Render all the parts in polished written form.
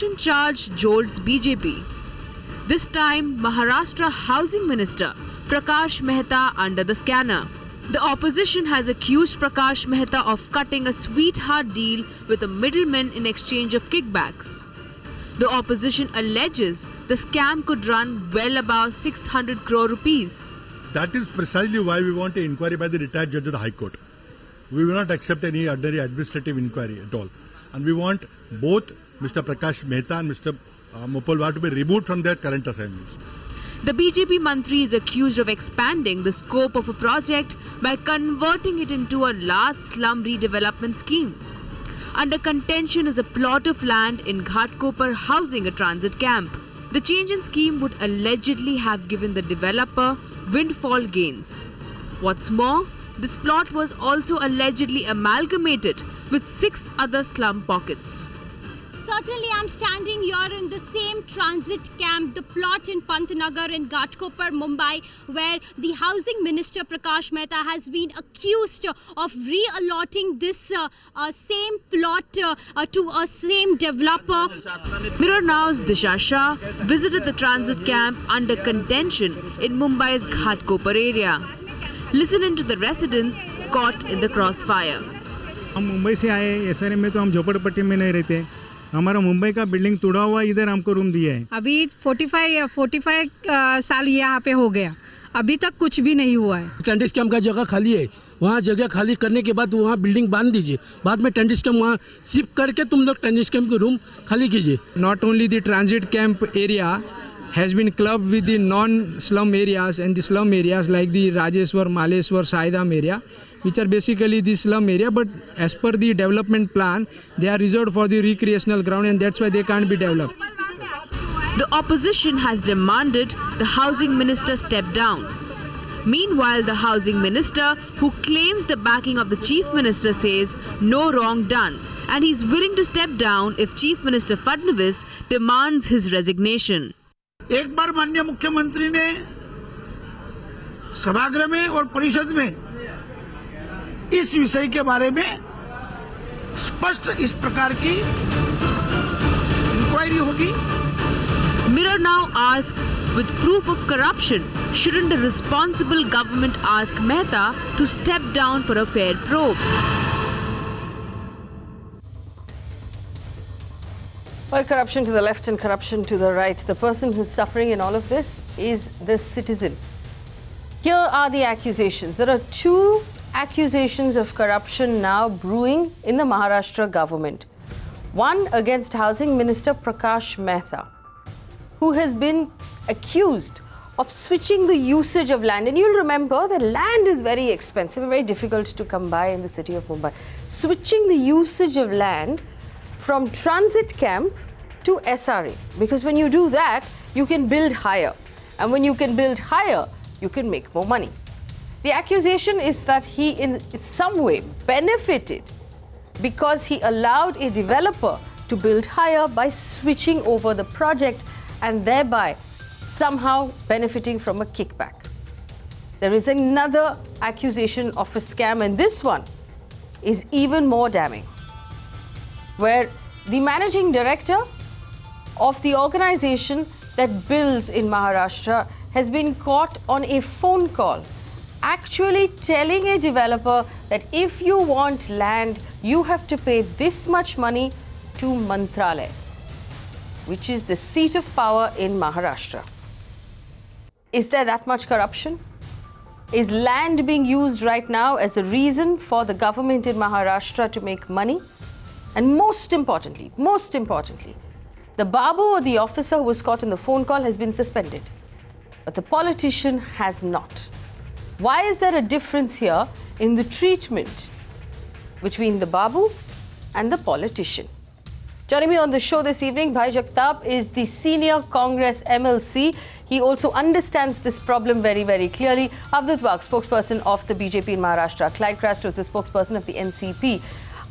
corruption charge jolts BJP. This time, Maharashtra Housing Minister Prakash Mehta under the scanner. The opposition has accused Prakash Mehta of cutting a sweetheart deal with a middleman in exchange of kickbacks. The opposition alleges the scam could run well above 600 crore rupees. That is precisely why we want an inquiry by the retired judge of the High Court. We will not accept any ordinary administrative inquiry at all. And we want both Mr. Prakash Mehta and Mr. Mopalwar to be removed from their current assignments. The BJP Mantri is accused of expanding the scope of a project by converting it into a large slum redevelopment scheme. Under contention is a plot of land in Ghatkopar housing a transit camp. The change in scheme would allegedly have given the developer windfall gains. What's more, this plot was also allegedly amalgamated with 6 other slum pockets. Certainly, I'm standing here in the same transit camp, the plot in Pantnagar in Ghatkopar, Mumbai, where the housing minister Prakash Mehta has been accused of reallocating this same plot to a same developer. Mirror Now's Disha Shah visited the transit camp under contention in Mumbai's Ghatkopar area. Listen in to the residents caught in the crossfire. हम मुंबई से आए SRM में तो हम झोपड़पट्टी में नहीं रहते हमारा मुंबई का बिल्डिंग तोड़ा हुआ इधर हमको रूम दिया है अभी 45 साल यहाँ पे हो गया अभी तक कुछ भी नहीं हुआ है टेंटिस कैंप का जगह खाली है वहाँ जगह खाली करने के बाद वहाँ बिल्डिंग बांध दीजिए बाद में टेंटिस कैंप वहाँ शिफ्ट करके तुम लोग टेंटिस कैंप के रूम खाली कीजिए not only the transit camp area has been clubbed with the non-slum areas and the slum areas like the Rajeshwar, Maleshwar, Saidam area, which are basically the slum area, but as per the development plan, they are reserved for the recreational ground and that's why they can't be developed. The opposition has demanded the housing minister step down. Meanwhile, the housing minister, who claims the backing of the chief minister, says no wrong done and he's willing to step down if Chief Minister Fadnavis demands his resignation. एक बार माननीय मुख्यमंत्री ने सभागृह में और परिषद में इस विषय के बारे में स्पष्ट इस प्रकार की इंक्वायरी होगी. Mirror Now asks, with proof of corruption, shouldn't a responsible government ask Mehta to step down for a fair probe? Well, corruption to the left and corruption to the right. The person who's suffering in all of this is the citizen. Here are the accusations. There are 2 accusations of corruption now brewing in the Maharashtra government. One against Housing Minister Prakash Mehta, who has been accused of switching the usage of land. And you'll remember that land is very expensive and very difficult to come by in the city of Mumbai. Switching the usage of land from transit camp to SRA, because when you do that, you can build higher. And when you can build higher, you can make more money. The accusation is that he in some way benefited because he allowed a developer to build higher by switching over the project and thereby somehow benefiting from a kickback. There is another accusation of a scam, and this one is even more damning, where the managing director of the organization that builds in Maharashtra has been caught on a phone call actually telling a developer that if you want land, you have to pay this much money to Mantralaya, which is the seat of power in Maharashtra. Is there that much corruption? Is land being used right now as a reason for the government in Maharashtra to make money? And most importantly, the babu or the officer who was caught in the phone call has been suspended, but the politician has not. Why is there a difference here in the treatment between the babu and the politician? Joining me on the show this evening, Bhai Jagtap is the senior Congress MLC. He also understands this problem very, very clearly. Abdul Waqf, spokesperson of the BJP in Maharashtra. Clyde Crasto is the spokesperson of the NCP.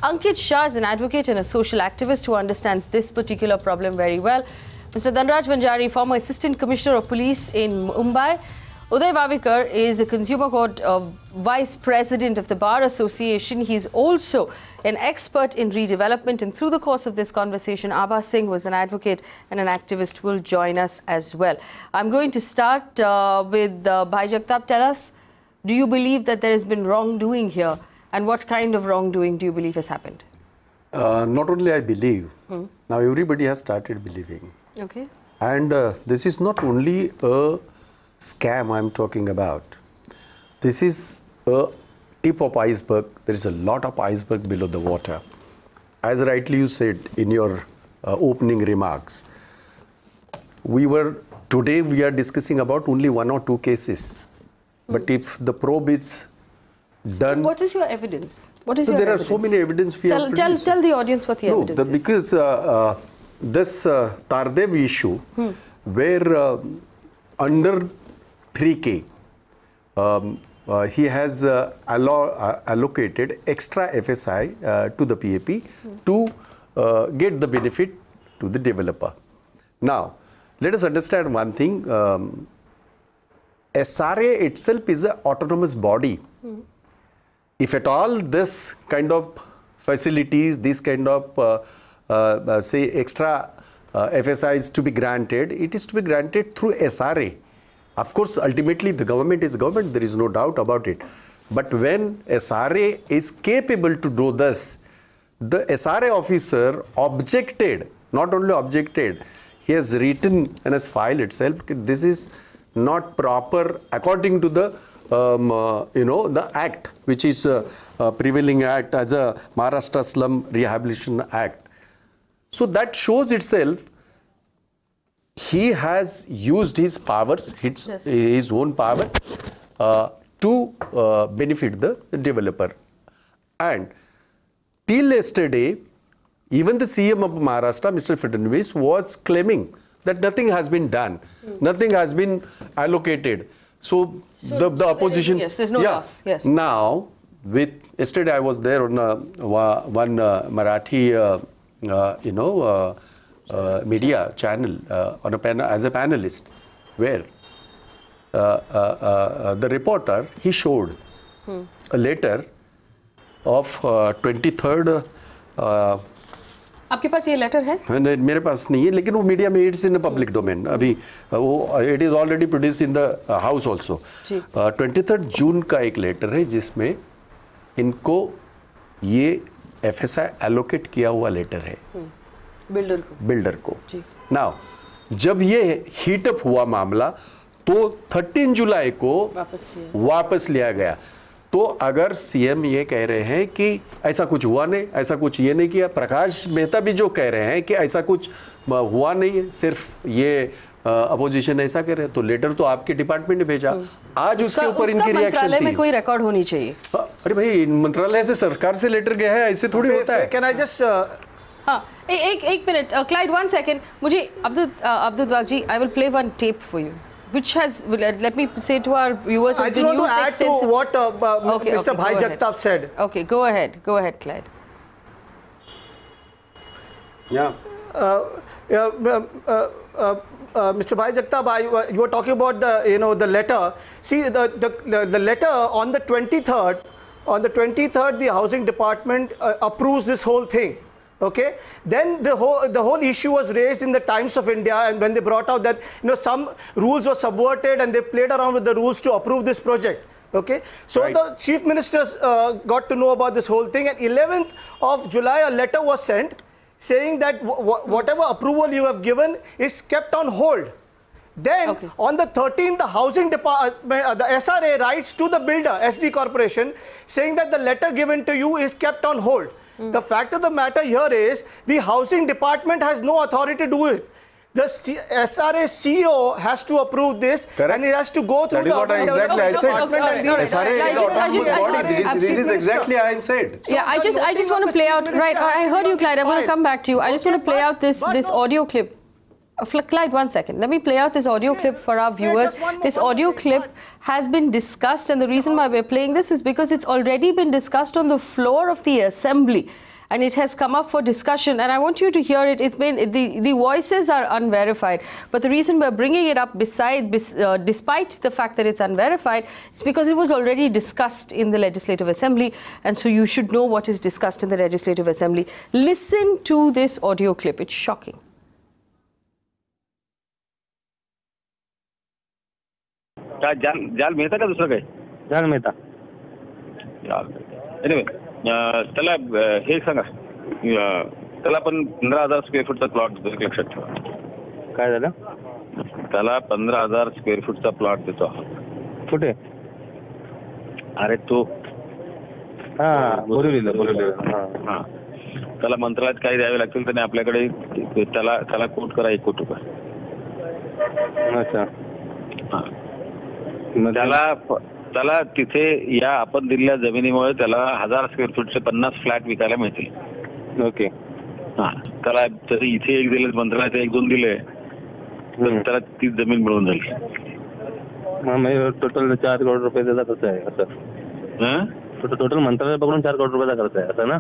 Ankit Shah is an advocate and a social activist who understands this particular problem very well. Mr. Dhanraj Vanjari, former Assistant Commissioner of Police in Mumbai. Uday Wavekar is a Consumer Court Vice President of the Bar Association. He's also an expert in redevelopment, and through the course of this conversation, Abha Singh, who is an advocate and an activist, will join us as well. I'm going to start with Bhai Jagtap. Tell us, do you believe that there has been wrongdoing here, and what kind of wrongdoing do you believe has happened? Not only I believe, now everybody has started believing. Okay. And this is not only a scam I'm talking about. This is a tip of iceberg. There is a lot of iceberg below the water. As rightly you said in your opening remarks, today we are discussing about only 1 or 2 cases. But if the probe is done... What is your evidence? What is your there evidence? Are so many evidence we have produced. Tell the audience what the evidence is. Because this Tardev issue, where under 3K, he has allocated extra FSI to the PAP to get the benefit to the developer. Now, let us understand one thing. SRA itself is an autonomous body. If at all this kind of facilities, this kind of say extra FSI is to be granted, it is to be granted through SRA. Of course, ultimately the government is government, there is no doubt about it. But when SRA is capable to do this, the SRA officer objected, not only objected, he has written in his file itself, this is not proper according to the the act, which is prevailing act as a Maharashtra Slum Rehabilitation Act. So that shows itself he has used his powers, his own powers, to benefit the developer. And till yesterday, even the CM of Maharashtra, Mr. Fadnavis, was claiming that nothing has been done, nothing has been allocated. So the opposition... Yes, there's no loss. Yes. Now, yesterday I was there on one Marathi, media channel on a panel, as a panelist, where the reporter, he showed a letter of 23rd. आपके पास ये letter है? मेरे पास नहीं है, लेकिन वो media में it's in public domain. अभी वो it is already produce in the house also. 23 जून का एक लेटर है जिसमें इनको ये FSI एलोकेट किया हुआ लेटर है बिल्डर को. नाउ जब ये हीटअप हुआ मामला तो 13 जुलाई को वापस लिया गया. तो अगर सीएम ये कह रहे हैं कि ऐसा कुछ हुआ नहीं, ऐसा कुछ ये नहीं किया, प्रकाश मेहता भी जो कह रहे हैं कि ऐसा कुछ हुआ नहीं, सिर्फ ये अपोजिशन ऐसा कह रहे हैं, तो लेटर तो आपके डिपार्टमेंट ने भेजा. आज उसके ऊपर इनकी रिएक्शन थी. मंत्रालय में कोई रिकॉर्ड होनी चाहिए. अरे भाई, मंत्रालय से सरकार से लेटर गया है, ऐसे थोड़ी होता है. कैन आई जस्ट एक मिनट, क्लाइड, 1 second. मुझे Abdul Wak ji, I will play one tape for you. Which has, let me say to our viewers, I just want to add to what Mr. Bhai Jagtap said. Okay, go ahead, Clyde. Yeah. Mr. Bhai Jagtap, you were talking about the letter. See, the letter on the 23rd, the housing department approves this whole thing. Okay, then the whole issue was raised in the Times of India, and when they brought out that some rules were subverted and they played around with the rules to approve this project. Okay, so the chief ministers got to know about this whole thing, and 11th of July a letter was sent saying that whatever approval you have given is kept on hold. Then on the 13th, the housing department, the SRA writes to the builder, SD Corporation, saying that the letter given to you is kept on hold. The fact of the matter here is the housing department has no authority to do it. The SRA CEO has to approve this. Correct. And it has to go through the exactly I said. This is exactly I said. Yeah, I just want to play out. Right, I heard you, Clyde. I'm going to come back to you. I just want to play out this audio clip. Clyde, 1 second. Let me play out this audio clip for our viewers. This audio clip has been discussed, and the reason why we're playing this is because it's already been discussed on the floor of the assembly. and it has come up for discussion, and I want you to hear it. It's been the voices are unverified, but the reason we're bringing it up despite the fact that it's unverified is because it was already discussed in the Legislative Assembly, and so you should know what is discussed in the Legislative Assembly. Listen to this audio clip. It's shocking. जाल मेहता का दूसरा काय जाल Mehta anyway त्याला हे सांगा त्याला पण 15,000 square फूटचा plot लक्षात ठेवा. काय झालं? त्याला 15,000 स्क्वेअर फूटचा प्लॉट देतो. कुठे? अरे तो बोलवलेलं. हा त्याला मंत्रालयात काही द्यावे लागतील त्याने आपल्याकडे त्याला कोट करा 1 कोटी रुपये. अच्छा. हा त्याला तिथे या आपण दिलेल्या जमिनीमुळे त्याला 1000 स्क्वेअर फूटचे 50 फ्लॅट विकायला मिळतील. ओके. हा त्याला तरी इथे 1 दिले, मंत्रालयात 1-2 दिले तर त्याला ती जमीन मिळून जाईल. टोटल 4 करोड रुपये त्याचा खर्च आहे असं? टोटल मंत्रालय पकडून 4 करोड रुपयाचा खर्च आहे असं ना?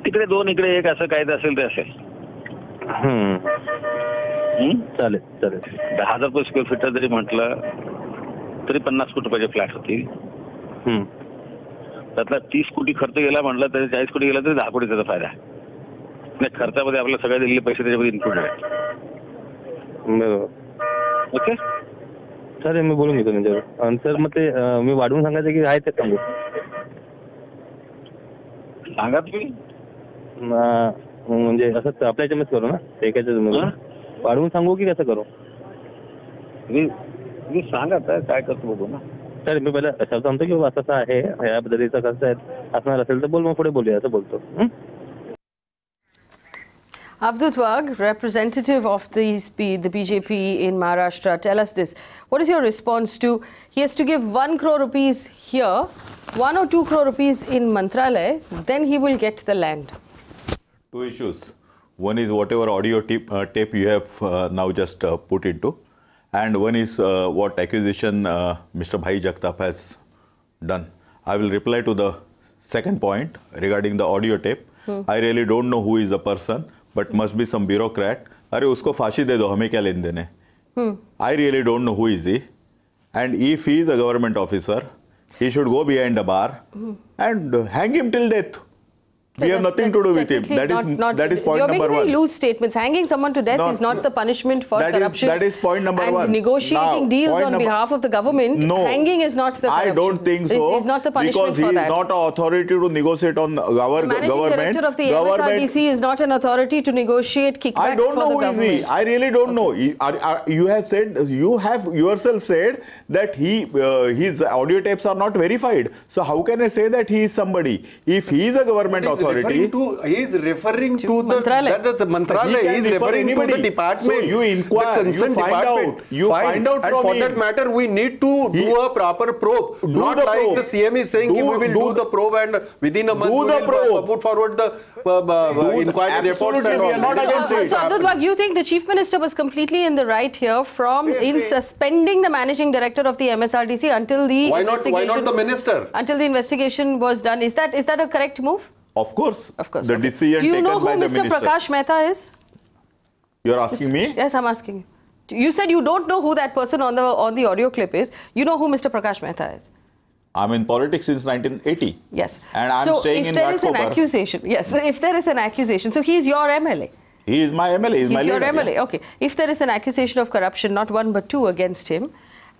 तिकडे 2 इकडे 1 असं काय असेल ते असेल. चालेल. 10,000 रुपये स्क्वेअर फीट जरी म्हटलं तरी 50 कोटी रुपयाचे फ्लॅट होतील. त्यातला 30 कोटी खर्च गेला म्हटलं तरी 40 कोटी गेला तरी 10 कोटी त्याचा फायदा आहे. खर्चामध्ये आपल्याला सगळे दिलेले पैसे त्याच्यामध्ये इन्क्लूड आहेत. बरोबर. ओके चालेल, मी बोलून घेतो त्यांच्यावर. सर मग ते मी वाढवून सांगायचं की आहे ते सांगू? सांगा तुम्ही. म्हणजे असं आपल्या याच्यामध्ये करू ना एकाच्या वाढवून सांगू की कसं करू? मी सांगा काय करतो बघू ना. सर मी पहिला शब्द सांगतो की असं आहे या पद्धतीचा खर्च असणार असेल तर बोल, मग पुढे बोलूया असं बोलतो. Abdul Waqf, representative of the BJP in Maharashtra, tell us this. What is your response to, he has to give 1 crore rupees here, 1 or 2 crore rupees in Mantralay, then he will get the land? 2 issues. One is whatever audio tape you have now just put into, and one is what accusation Mr. Bhai Jagtap has done. I will reply to the second point regarding the audio tape. I really don't know who is the person, but must be some bureaucrat. अरे उसको फांसी दे दो, हमें क्या लेन देने. I really don't know who is he, and if he is a government officer, he should go behind the bar and hang him till death. We have nothing to do with him. That is point number 1. You're making very loose statements. Hanging someone to death is not the punishment for corruption. That is point number 1. And negotiating deals on behalf of the government, hanging is not the corruption. I don't think so. It's not the punishment because for that. Because he is not an authority to negotiate on our government. The managing director of the MSRDC is not an authority to negotiate kickbacks for the government. I don't know who is he. I really don't know. You have said, you have yourself said that his audio tapes are not verified. So how can I say that he is somebody? If he is a government authority... He is referring to the Mantralaya. He is referring to the department. So you inquire, you find out. You find out from him. And for that matter, we need to do a proper probe. Not like the CM is saying we will do the probe and within a month we will put forward the inquiry reports. So Abdul Waqf, you think the Chief Minister was completely in the right here in suspending the managing director of the MSRDC until the investigation? Why not the minister? Until the investigation was done. Is that a correct move? Of course. The okay. decision taken by the minister. Do you know who Mr. Prakash Mehta is? You are asking me? Yes, I'm asking you. You said you don't know who that person on the audio clip is. You know who Mr. Prakash Mehta is? I'm in politics since 1980. Yes. And I'm staying in So if there is an accusation, yes, if there is an accusation, so he is your MLA. He is my MLA. He's my leader. Your MLA. Okay. If there is an accusation of corruption, not 1 but 2 against him,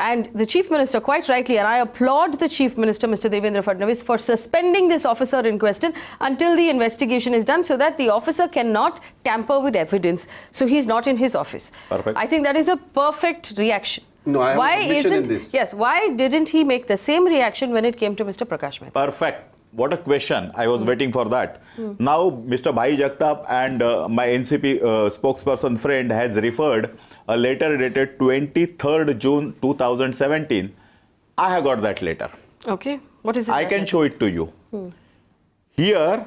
and the Chief Minister, quite rightly, and I applaud the Chief Minister, Mr. Devendra Fadnavis, for suspending this officer in question until the investigation is done so that the officer cannot tamper with evidence. So he's not in his office. Perfect. I think that is a perfect reaction. No, I have a submission in this. Yes, why didn't he make the same reaction when it came to Mr. Prakash Mehta? Perfect. What a question. I was waiting for that. Now, Mr. Bhai Jagtap and my NCP spokesperson friend has referred a letter dated 23rd June 2017. I have got that letter. Okay. What is it? I can show it to you. Here,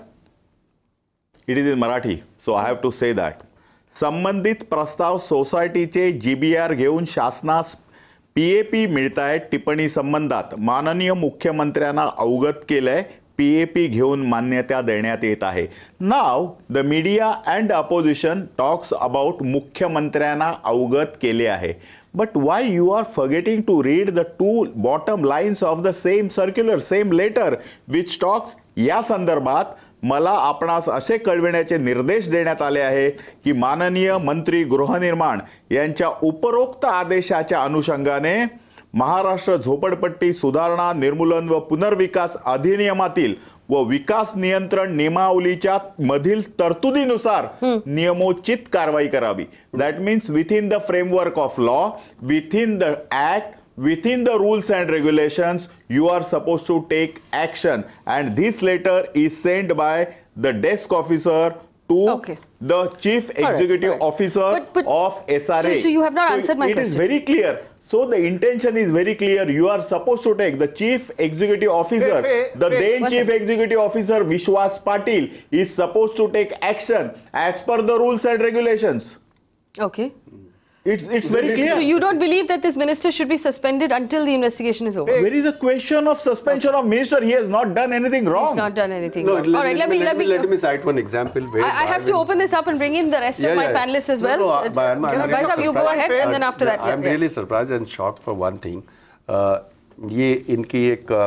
it is in Marathi, so I have to say that. संबंधित प्रस्ताव सोसायटीचे GBR घेऊन शासनास PAP मिळतायत टिप्पणी संबंधात माननीय मुख्यमंत्र्यांना अवगत केलंय PAP घेऊन मान्यता देण्यात येत आहे. नाव the media and opposition talks about मुख्यमंत्र्यांना अवगत केले आहे. But why you are forgetting to read the two bottom lines of the same circular, same letter which talks या संदर्भात मला आपणास असे कळविण्याचे निर्देश देण्यात आले आहे की माननीय मंत्री गृहनिर्माण यांच्या उपरोक्त आदेशाच्या अनुषंगाने महाराष्ट्र झोपडपट्टी सुधारणा निर्मूलन व पुनर्विकास अधिनियमातील व विकास नियंत्रण नियमावलीच्या मधील तरतुदीनुसार नियमोचित कारवाई करावी. That means within the framework of law, within the act, within the rules and regulations, you are supposed to take action, and this letter is sent by the desk officer to the chief executive officer of SRA. So you have not answered my question. It is very clear. So the intention is very clear. You are supposed to take the chief executive officer, the then chief executive officer Vishwas Patil is supposed to take action as per the rules and regulations. Okay. It's very clear. So you don't believe that this minister should be suspended until the investigation is over? Where is the question of suspension of minister? He has not done anything wrong. He's not done anything No, wrong. All right, let me cite one example. Where I have to open this up and bring in the rest of my panelists as well. Bhai Sahab, you go ahead and then after that. I'm really surprised and shocked for one thing. ये इनकी एक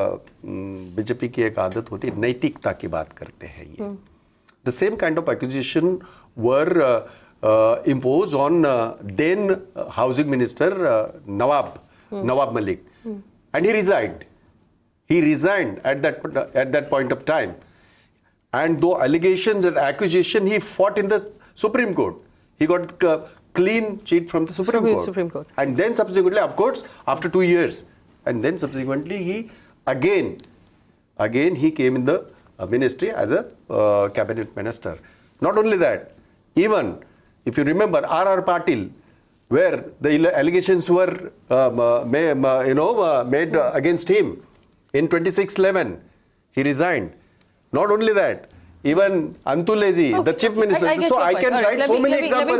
BJP की एक आदत होती है, नैतिकता की बात करते हैं ये. The same kind of accusation were imposed on then housing minister Nawab Malik, and he resigned. He resigned at that point of time, and though allegations and accusation, he fought in the Supreme Court. He got clean cheat from the Supreme Court, and then subsequently, of course, after 2 years, and then subsequently he again he came in the ministry as a cabinet minister. Not only that, even if you remember R.R. Patil, where the allegations were made against him in 2611, he resigned. Not only that, even Antulezi, the chief minister. So I can cite so many examples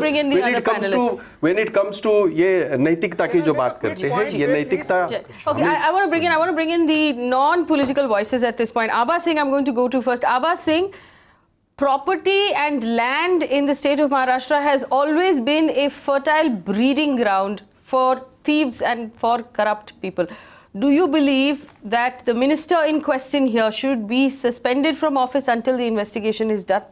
when it comes to ये नैतिकता की जो बात करते हैं, ये नैतिकता. Okay, I want to bring in the non-political voices at this point. Abha Singh, I'm going to go to first. Abha Singh. Property and land in the state of Maharashtra has always been a fertile breeding ground for thieves and for corrupt people. Do you believe that the minister in question here should be suspended from office until the investigation is done?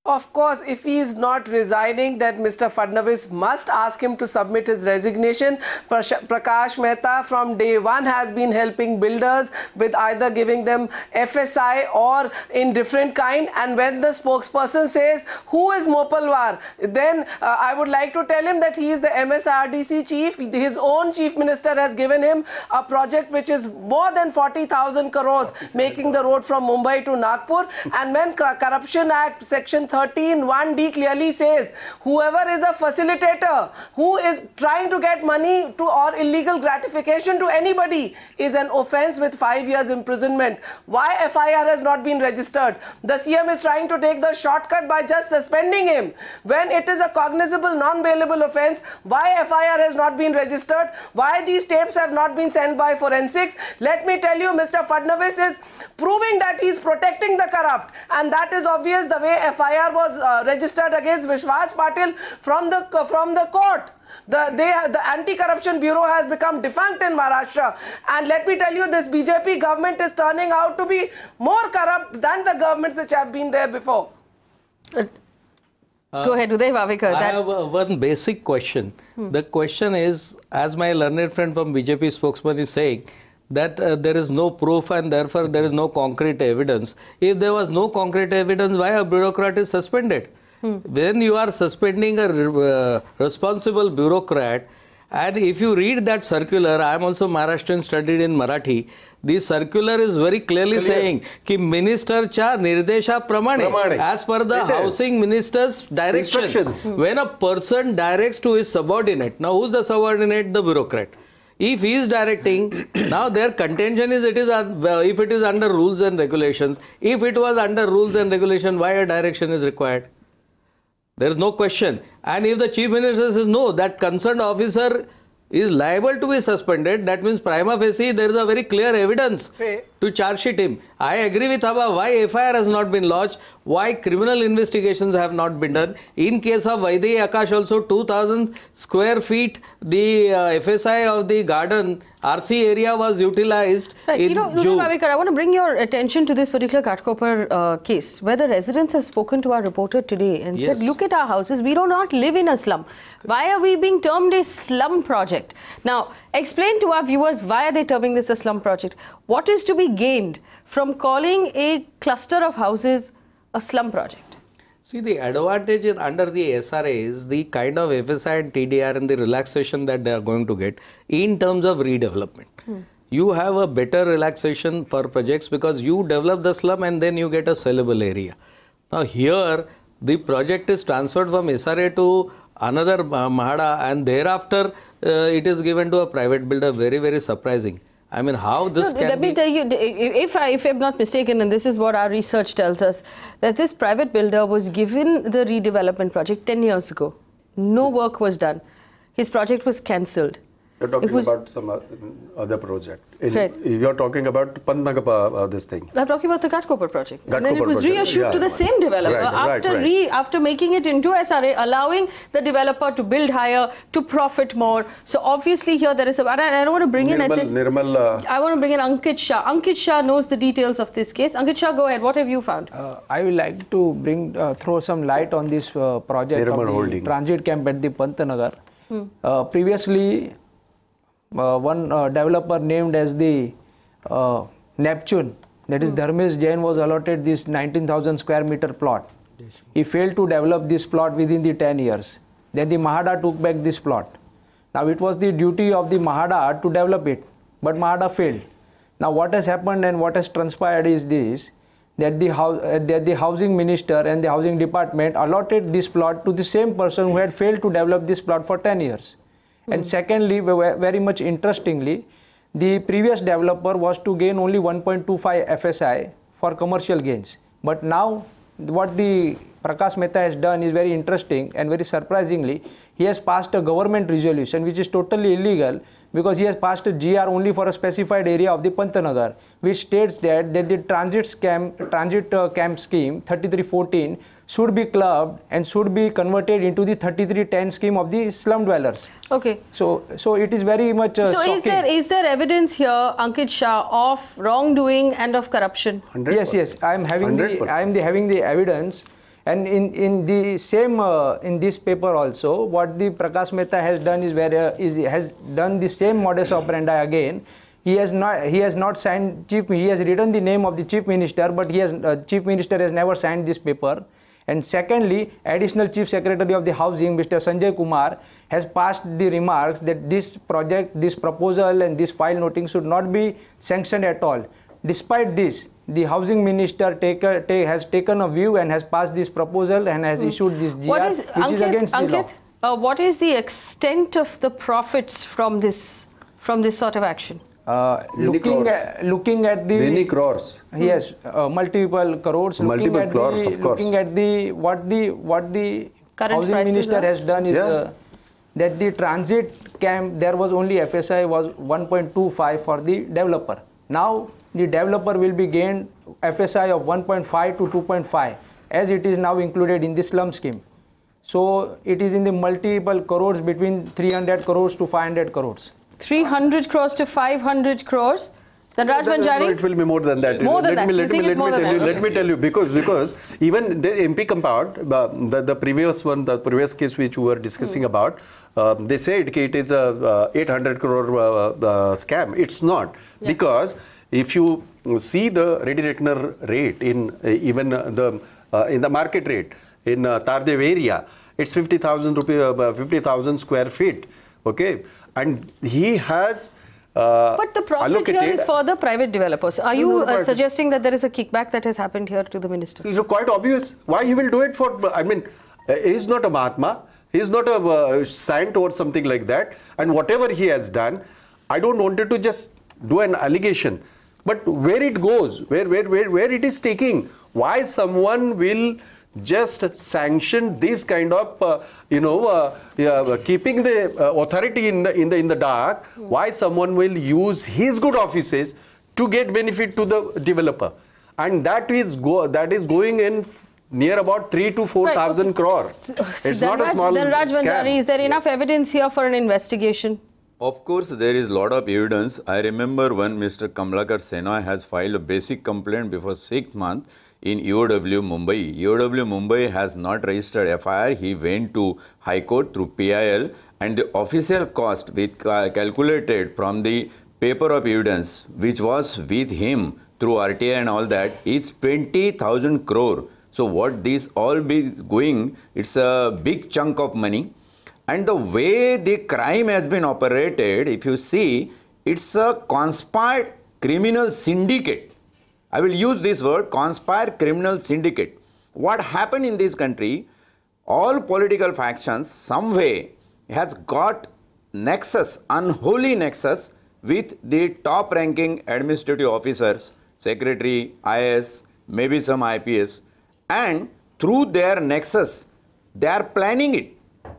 Of course, if he is not resigning, then Mr. Fadnavis must ask him to submit his resignation. Prakash Mehta from day one has been helping builders with either giving them FSI or in different kind. And when the spokesperson says, who is Mopalwar? Then I would like to tell him that he is the MSRDC chief. His own chief minister has given him a project which is more than 40,000 crores, making the road from Mumbai to Nagpur. And when Corruption Act Section 13(1)(d) clearly says whoever is a facilitator who is trying to get money to or illegal gratification to anybody is an offence with 5 years imprisonment. Why FIR has not been registered? The CM is trying to take the shortcut by just suspending him. When it is a cognizable non-bailable offence, why FIR has not been registered? Why these tapes have not been sent by forensics? Let me tell you, Mr. Fadnavis is proving that he is protecting the corrupt, and that is obvious the way FIR was registered against Vishwas Patil from the court. The Anti-Corruption Bureau has become defunct in Maharashtra, and let me tell you, this BJP government is turning out to be more corrupt than the governments which have been there before. Go ahead, Uday Wavekar. I have one basic question. The question is, as my learned friend from BJP spokesman is saying, that there is no proof and therefore there is no concrete evidence. If there was no concrete evidence, why a bureaucrat is suspended? When you are suspending a responsible bureaucrat, and if you read that circular, I am also Maharashtrian, studied in Marathi, the circular is very clearly saying कि minister च्या निर्देशाप्रमाणे, as per the housing minister's direction, when a person directs to his subordinate, now who's the subordinate? The bureaucrat. If he is directing, now their contention is if it is under rules and regulations. If it was under rules and regulations, why a direction is required? There is no question. And if the chief minister says no, that concerned officer is liable to be suspended, that means prima facie there is a very clear evidence to charge sheet him. I agree with Abha, why FIR has not been lodged, why criminal investigations have not been done. In case of Vaidehi Akash also, 2,000 square feet, the FSI of the garden RC area was utilized. Right. In Uday Wavekar, I want to bring your attention to this particular Ghatkopar case, where the residents have spoken to our reporter today and said, look at our houses, we do not live in a slum. Why are we being termed a slum project? Now, explain to our viewers, why are they terming this a slum project? What is to be gained from calling a cluster of houses a slum project? See, the advantage under the SRA is the kind of FSI and TDR and the relaxation that they are going to get in terms of redevelopment. You have a better relaxation for projects because you develop the slum and then you get a sellable area. Now here, the project is transferred from SRA to another Mahada and thereafter it is given to a private builder. Very, very surprising. I mean, how this can Let me tell you, if I'm not mistaken, and this is what our research tells us, that this private builder was given the redevelopment project 10 years ago. No work was done. His project was cancelled. You're talking about some other project. You're talking about Pantnagar, this thing. I'm talking about the Ghatkopar project. And then it was reissued to the same developer after making it into SRA, allowing the developer to build higher, to profit more. So obviously here there is a... And I don't want to bring I want to bring in Ankit Shah. Ankit Shah knows the details of this case. Ankit Shah, go ahead. What have you found? I would like to throw some light on this project of the transit camp at the Pantnagar. Previously, one developer named as the Neptune, that is Dharmesh Jain, was allotted this 19,000 square meter plot. He failed to develop this plot within the 10 years. Then the Mahada took back this plot. Now it was the duty of the Mahada to develop it, but Mahada failed. Now what has happened and what has transpired is this, that the housing minister and the housing department allotted this plot to the same person who had failed to develop this plot for 10 years. And secondly, very much interestingly, the previous developer was to gain only 1.25 FSI for commercial gains. But now what the Prakash Mehta has done is very interesting, and very surprisingly, he has passed a government resolution which is totally illegal, because he has passed a GR only for a specified area of the Pantnagar, which states that the transit camp scheme 3314 should be clubbed and should be converted into the 3310 scheme of the slum dwellers. Okay. So it is very much So is there evidence here, Ankit Shah, of wrongdoing and of corruption? 100%. Yes. I am having the evidence. And in the same in this paper also, what the Prakash Mehta has done is has done the same modus operandi again. He has not signed he has written the name of the chief minister, but chief minister has never signed this paper. And secondly, additional chief secretary of the housing, Mr. Sanjay Kumar, has passed the remarks that this project, this proposal and this file noting should not be sanctioned at all. Despite this, the housing minister has taken a view and has passed this proposal and has issued this GR, which is against the law. What is the extent of the profits from this sort of action? Looking at the many crores. Yes, multiple crores. Multiple crores, of course. Looking at what the current housing minister has done is that the transit camp, there was only FSI was 1.25 for the developer. Now the developer will be gained FSI of 1.5 to 2.5 as it is now included in the slum scheme. So it is in the multiple crores, between 300 crores to 500 crores. 300 crores to 500 crores. Dhanraj Vanjari? No, it will be more than that. More than that. Let me tell you, because even the MP compound, the previous case which we were discussing about, they said it is a 800 crore scam. It's not, because if you see the ready reckoner rate in even in the market rate in Tardev area, it's 50,000 square feet. Okay, and he has. But the profit here is for the private developers. Are you suggesting that there is a kickback that has happened here to the minister? It's quite obvious. Why he will do it for? I mean, he's not a Mahatma. He's not a saint or something like that. And whatever he has done, I don't want to just do an allegation. But where it goes, where it is taking, why someone will just sanctioned this kind of, keeping the authority in the dark, why someone will use his good offices to get benefit to the developer, and that is going in near about 3,000 to 4,000 crore. It's not a small Dhanraj scam. Vanjari, is there enough evidence here for an investigation? Of course, there is a lot of evidence. I remember when Mr. Kamlakar Sena has filed a basic complaint before 6th month in EOW Mumbai. EOW Mumbai has not registered FIR. He went to High Court through PIL, and the official cost which calculated from the paper of evidence which was with him through RTI and all that is 20,000 crore. So what this all be going, it's a big chunk of money. And the way the crime has been operated, if you see, it's a conspired criminal syndicate. I will use this word, conspired criminal syndicate. What happened in this country, all political factions, some way, has got nexus, unholy nexus with the top ranking administrative officers, secretary, IAS, maybe some IPS, and through their nexus, they are planning it.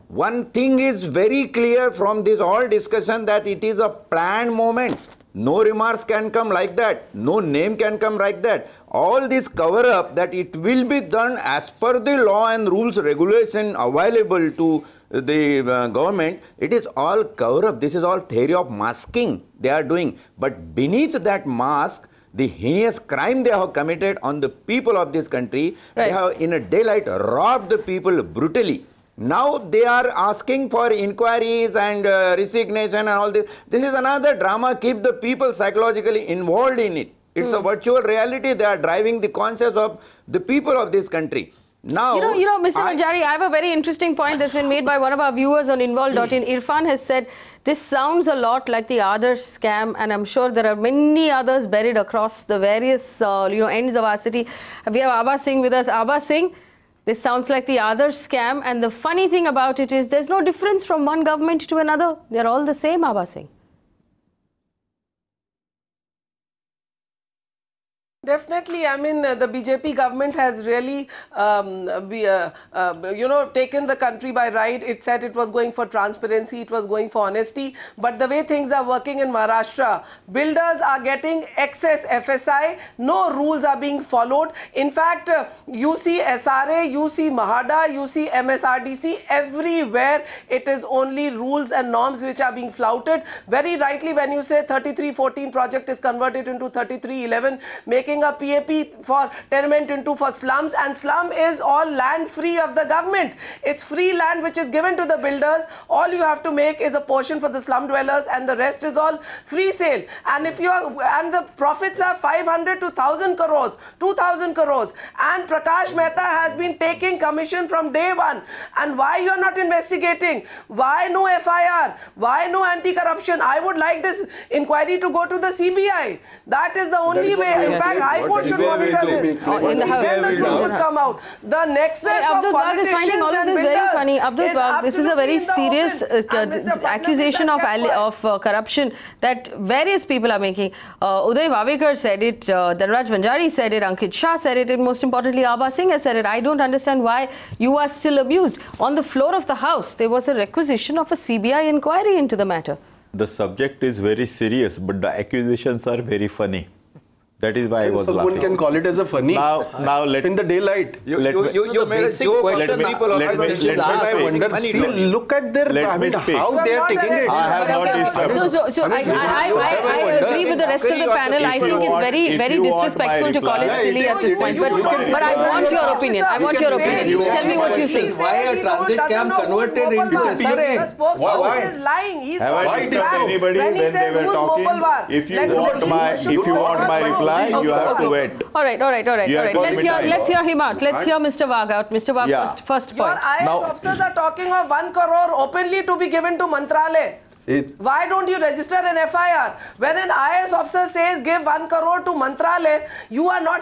One thing is very clear from this all discussion, that it is a planned moment. No remarks can come like that. No name can come like that. All this cover up that it will be done as per the law and rules regulation available to the government, it is all cover up. This is all theory of masking they are doing. But beneath that mask, the heinous crime they have committed on the people of this country, they have in a daylight robbed the people brutally. Now they are asking for inquiries and resignation and all this. This is another drama, keep the people psychologically involved in it. It's a virtual reality. They are driving the conscience of the people of this country. Now, you know, Mr. Vanjari, I have a very interesting point that's been made by one of our viewers on involved.in. Irfan has said, this sounds a lot like the Adarsh scam, and I'm sure there are many others buried across the various, ends of our city. We have Abha Singh with us. Abha Singh, this sounds like the Adarsh scam, and the funny thing about it is there's no difference from one government to another. They're all the same, Abha Singh. Definitely, I mean, the BJP government has really, taken the country by right. It said it was going for transparency, it was going for honesty. But the way things are working in Maharashtra, builders are getting excess FSI, no rules are being followed. In fact, you see SRA, you see Mahada, you see MSRDC, everywhere it is only rules and norms which are being flouted. Very rightly, when you say 3314 project is converted into 3311, making a PAP for tenement for slums, and slum is all land free of the government. It's free land which is given to the builders. All you have to make is a portion for the slum dwellers, and the rest is all free sale. And if you are, and the profits are 500 to 1,000 crores, 2,000 crores, and Prakash Mehta has been taking commission from day one. And why you are not investigating? Why no FIR? Why no anti-corruption? I would like this inquiry to go to the CBI. That is the only way. In fact, High Court should monitor this. In the House. Then the truth would come out. The nexus Abdul of Waqf is finding all of this very funny. Abdul Waqf, this is a very serious accusation of corruption that various people are making. Uday Wavekar said it, Dhanraj Vanjari said it, Ankit Shah said it, and most importantly, Abha Singh has said it. I don't understand why you are still abused. On the floor of the House, there was a requisition of a CBI inquiry into the matter. The subject is very serious, but the accusations are very funny. That is why I was laughing. One can call it as a funny. Now let in the daylight. You made a joke. Look at their, how they are taking it. I have not disturbed. So I agree with the rest of the panel. I think it's very disrespectful to call it silly at this point. But I want your opinion. I want your opinion. Tell me what you think. Why a transit camp converted into SRA? The spokesperson is lying. He's have I disturbed anybody when they were talking? If you want my reply, you have to wait. All right. Let's hear him out. Let's hear Mr. Wagh out. Mr. Wagh, first point. Your IAS officers are talking of 1 crore openly to be given to Mantralaya. Why don't you register an FIR? When an IAS officer says give 1 crore to Mantralaya, you are not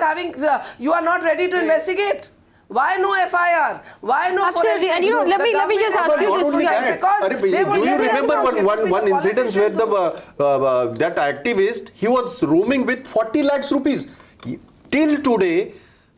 ready to investigate. Why no FIR? Why no? Absolutely. And let me just ask you this. Because do you remember one incident where that activist, he was roaming with 40 lakhs rupees. Till today,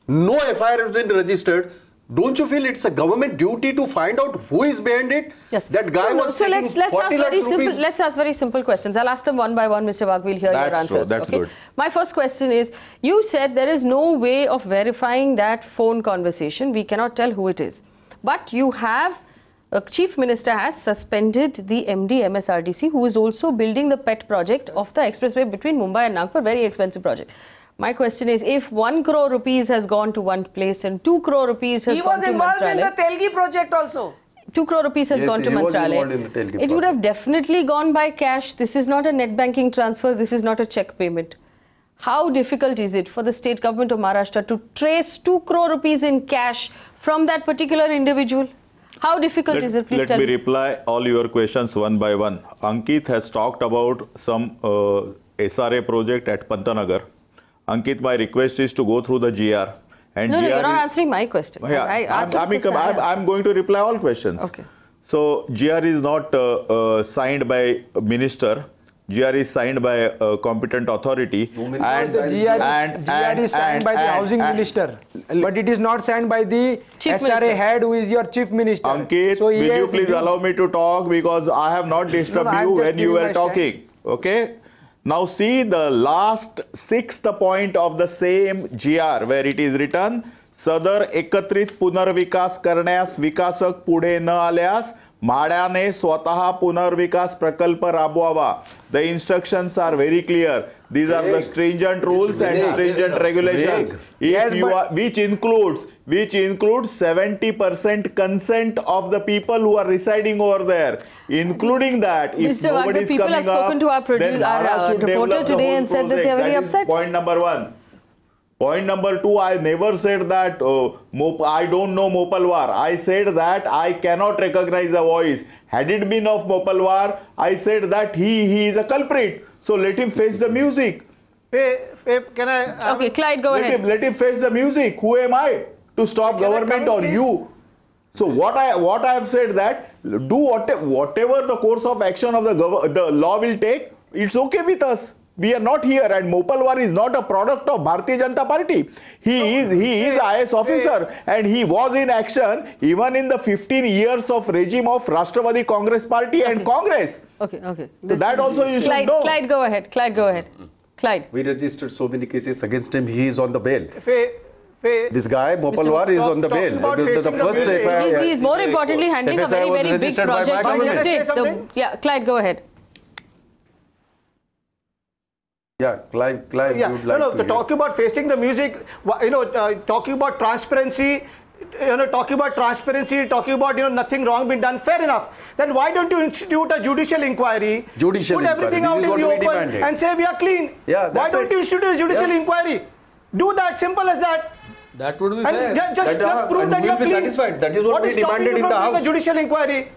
no FIR has been registered. Don't you feel it's a government duty to find out who is behind it? Yes. That guy was so taking 40 lakhs rupees. Let's ask very simple questions. I'll ask them one by one, Mr. Waqf. We'll hear your answers. That's good. My first question is, you said there is no way of verifying that phone conversation. We cannot tell who it is. But you have, Chief Minister has suspended the MD MSRDC, who is also building the pet project of the expressway between Mumbai and Nagpur, very expensive project. My question is, if 1 crore rupees has gone to one place and 2 crore rupees has gone to Mantralaya... He was involved in the Telgi project also. 2 crore rupees has gone to Mantralaya. It would have definitely gone by cash. This is not a net banking transfer. This is not a check payment. How difficult is it for the state government of Maharashtra to trace 2 crore rupees in cash from that particular individual? How difficult is it? Please tell me. Let me reply all your questions one by one. Ankit has talked about some SRA project at Pantanagar. Ankit, my request is to go through the GR. And no, GR you're not answering my question. Yeah, I'm going to reply all questions. Okay. So, GR is not signed by minister. GR is signed by a competent authority. GR is signed by the housing minister. But it is not signed by the SRA head, who is your chief minister. Ankit, will you please allow me to talk, because I have not disturbed you when you were talking. Okay? Now see the last 6th point of the same GR, where it is written, सदर एकत्रित पुनर्विकास करण्यास विकासक पुढे न आल्यास म्हाडाने स्वतः पुनर्विकास प्रकल्प राबवावा. The instructions are very clear. These are the stringent rules and stringent regulations. If you are, which includes 70% consent of the people who are residing over there, including that. If Mr. nobody is coming have spoken to our reporter today and said that they are very upset. Point number 1. Point number 2, I never said that I don't know Mopalwar. I said that I cannot recognize the voice. Had it been of Mopalwar, I said that he is a culprit. So let him face the music. Can I? Okay, Clyde, go ahead. Let him face the music. Who am I to stop government or you? So what I have said that do whatever the course of action of the law will take. It's okay with us. We are not here, and Mopalwar is not a product of Bharatiya Janata Party. He is IAS officer, and he was in action even in the 15 years of regime of Rashtravari Congress Party and Congress. Okay. So that also you should know. Clyde, go ahead. Clyde. We registered so many cases against him. He is on the bail. This guy, Mopalwar, is on the bail. The first FIR. He is more importantly handling a very, very big project for the state. Yeah, Clyde, go ahead. Yeah, Clyde, yeah. would like to talking about facing the music, talking about transparency, talking about nothing wrong been done, fair enough. Then why don't you institute a judicial inquiry, put everything out in the open and say we are clean? Yeah, why don't you institute a judicial inquiry? Do that, simple as that. That would be and fair. Just prove that you are clean. Satisfied. That is what we demanded in the House. A judicial inquiry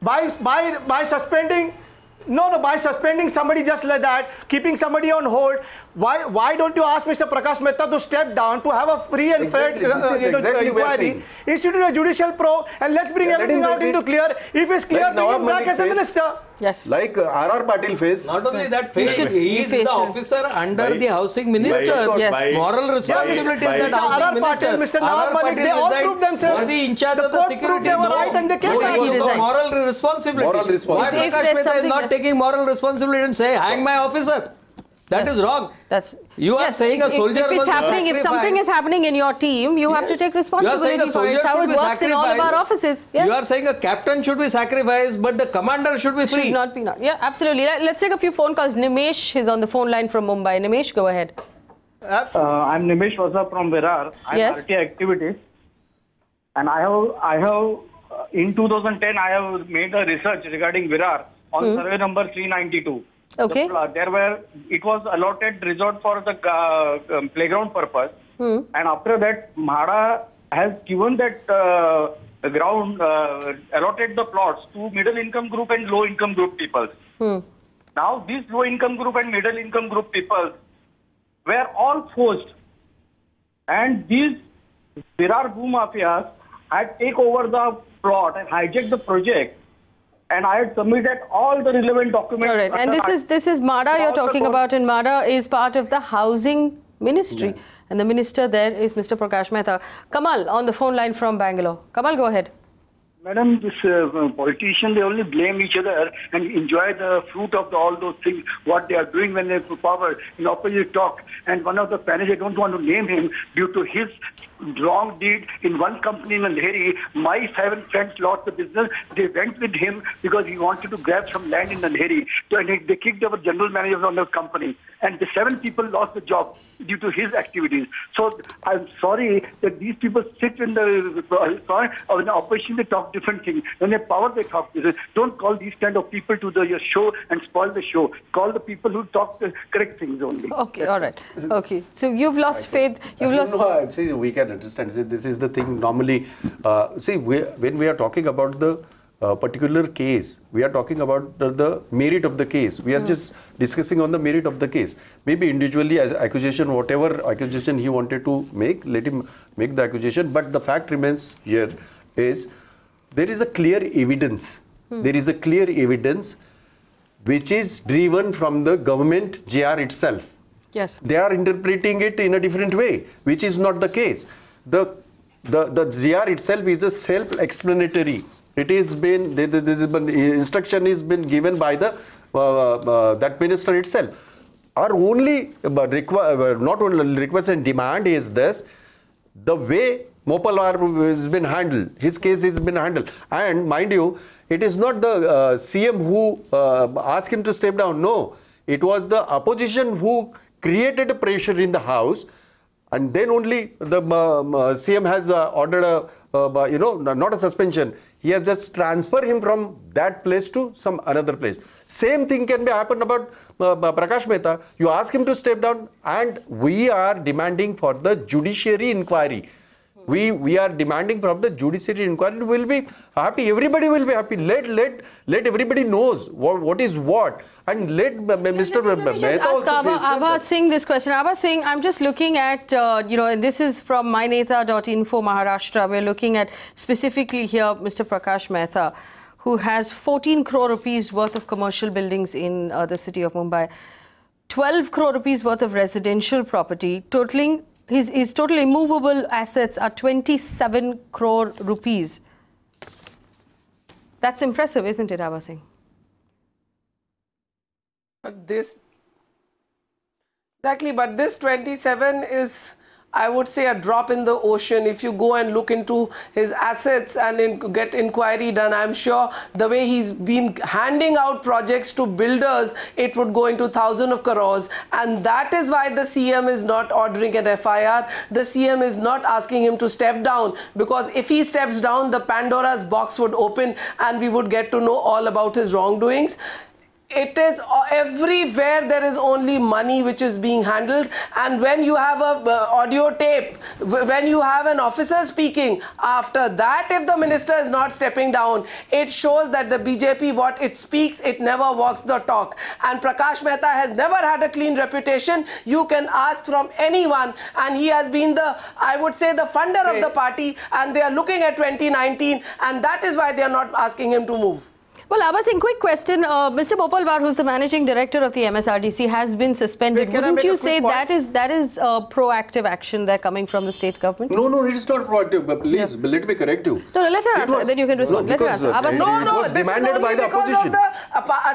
by suspending. No, by suspending somebody just like that, keeping somebody on hold, why don't you ask Mr. Prakash Mehta to step down to have a free and fair inquiry, institute a judicial probe, and let's bring everything out into clear. If it's clear, bring him back as a minister. Yes. Like R.R. Patil face. Not only that, he is the officer under the housing minister. Yes. Moral responsibility is that housing minister. Mr. Nawab Malik, they all proved themselves. Was he in charge of the security? They were right and they came back. Moral responsibility. Why Prakash Mehta is not taking moral responsibility and say, hang my officer? That is wrong. You are saying a soldier if it's happening, if something is happening in your team, you have to take responsibility for it. It's how it works in all of our offices. Yes. You are saying a captain should be sacrificed, but the commander should be free. Should not be. Yeah, absolutely. Let's take a few phone calls. Nimesh is on the phone line from Mumbai. Nimesh, go ahead. I'm Nimesh Vasa from Virar. I'm RT Activities, and I have in 2010 I have made a research regarding Virar on survey number 392. Okay. It was allotted resort for the playground purpose, and after that, MHADA has given that ground, allotted the plots to middle income group and low income group people. Now, these low income group and middle income group people were all forced, and these Virar Bhumafias had taken over the plot and hijacked the project. And I had submitted all the relevant documents. All right. And this is MHADA you're talking about, and MHADA is part of the housing ministry. Yeah. And the minister there is Mr. Prakash Mehta. Kamal on the phone line from Bangalore. Kamal, go ahead. Madam, this politicians, they only blame each other and enjoy the fruit of all those things, what they are doing when they have power. In opposite talk, and one of the panelists, I don't want to name him, due to his wrong deed in one company in Andheri, my 7 friends lost the business. They went with him because he wanted to grab some land in Andheri. So, and they kicked our general manager from the company. And the 7 people lost the job due to his activities. So I'm sorry that these people sit in the opposition, they talk different things. When they have power, they talk different. Don't call these kind of people to your show and spoil the show. Call the people who talk the correct things only. Okay, all right. Okay, so you've lost faith. You've lost. No, see, we can understand. See, this is the thing. Normally, when we are talking about the particular case, we are talking about the merit of the case. We are just discussing on the merit of the case. Maybe individually as accusation, whatever accusation he wanted to make, let him make the accusation. But the fact remains here is there is a clear evidence. There is a clear evidence which is driven from the government GR itself. Yes. They are interpreting it in a different way, which is not the case. The GR itself is a self-explanatory. It has been, this instruction has been given by the that minister itself. Our only not only request and demand is this: the way Mopalwar has been handled, his case has been handled, and mind you, it is not the CM who asked him to step down. No, it was the opposition who created a pressure in the house. And then only the CM has ordered not a suspension. He has just transferred him from that place to some another place. Same thing can be happened about Prakash Mehta. You ask him to step down, and we are demanding for the judiciary inquiry. We are demanding from the judiciary inquiry. We'll be happy. Everybody will be happy. Let everybody knows what is what, and let Mr. Mehta also face Abha Singh this question. Abha Singh, I'm just looking at and this is from mynetha.info Maharashtra. We're looking at specifically here Mr. Prakash Mehta, who has 14 crore rupees worth of commercial buildings in the city of Mumbai, 12 crore rupees worth of residential property, totaling. His total immovable assets are 27 crore rupees. That's impressive, isn't it, Abha Singh? But this 27 is, I would say, a drop in the ocean. If you go and look into his assets and get inquiry done, I'm sure the way he's been handing out projects to builders, it would go into thousands of crores. And that is why the CM is not ordering an FIR. The CM is not asking him to step down, because if he steps down, the Pandora's box would open and we would get to know all about his wrongdoings. It is everywhere there is only money which is being handled, and when you have a audio tape, when you have an officer speaking, after that if the minister is not stepping down, it shows that the BJP, what it speaks, it never walks the talk. And Prakash Mehta has never had a clean reputation. You can ask from anyone, and he has been the, I would say, the funder of the party, and they are looking at 2019, and that is why they are not asking him to move. Well, Abha Singh, quick question. Mr. Mopalwar, who's the managing director of the MSRDC, has been suspended. Wouldn't you say that is proactive action there coming from the state government? No, it is not proactive. But please, let me correct you. No, let her answer. Then you can respond. Let her answer. It was demanded by the opposition. The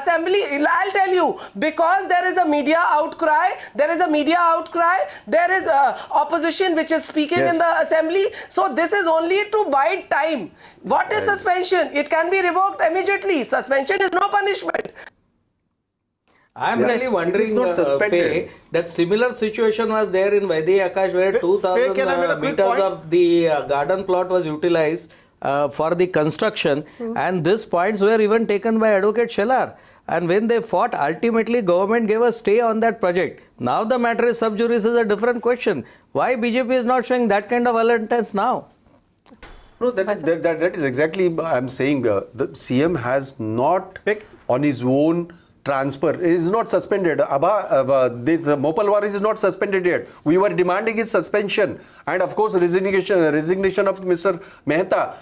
assembly, I'll tell you, because there is a media outcry. There is opposition which is speaking in the assembly. So this is only to bide time. What is suspension? It can be revoked immediately. Suspension is no punishment. I am really wondering, Faye, that similar situation was there in Vaidhi Akash, where 2,000 meters of the garden plot was utilized for the construction, and these points were even taken by Advocate Shelar. And when they fought, ultimately government gave a stay on that project. Now the matter is sub judice, is a different question. Why BJP is not showing that kind of alertness now? No, that is exactly I'm saying. The CM has not on his own transfer, is not suspended. This Mopalwar is not suspended yet. We were demanding his suspension, and of course resignation of Mr. Mehta.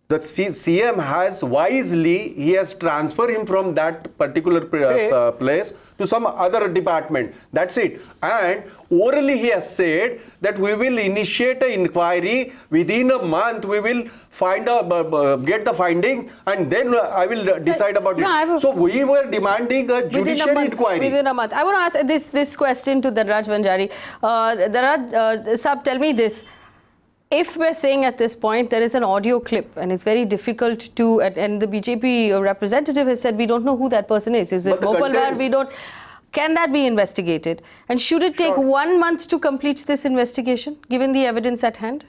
The CM has wisely, he has transferred him from that particular place to some other department. That's it. And orally he has said that we will initiate an inquiry within a month. We will find get the findings, and then I will decide about it. So we were demanding a judicial inquiry. Within a month. I want to ask this question to Dhanraj Vanjari. Dhanraj, Sab, tell me this. If we're saying at this point there is an audio clip and it's very difficult to, and the BJP representative has said we don't know who that person is. Is it Mopalwar? We don't. Can that be investigated? And should it take 1 month to complete this investigation, given the evidence at hand?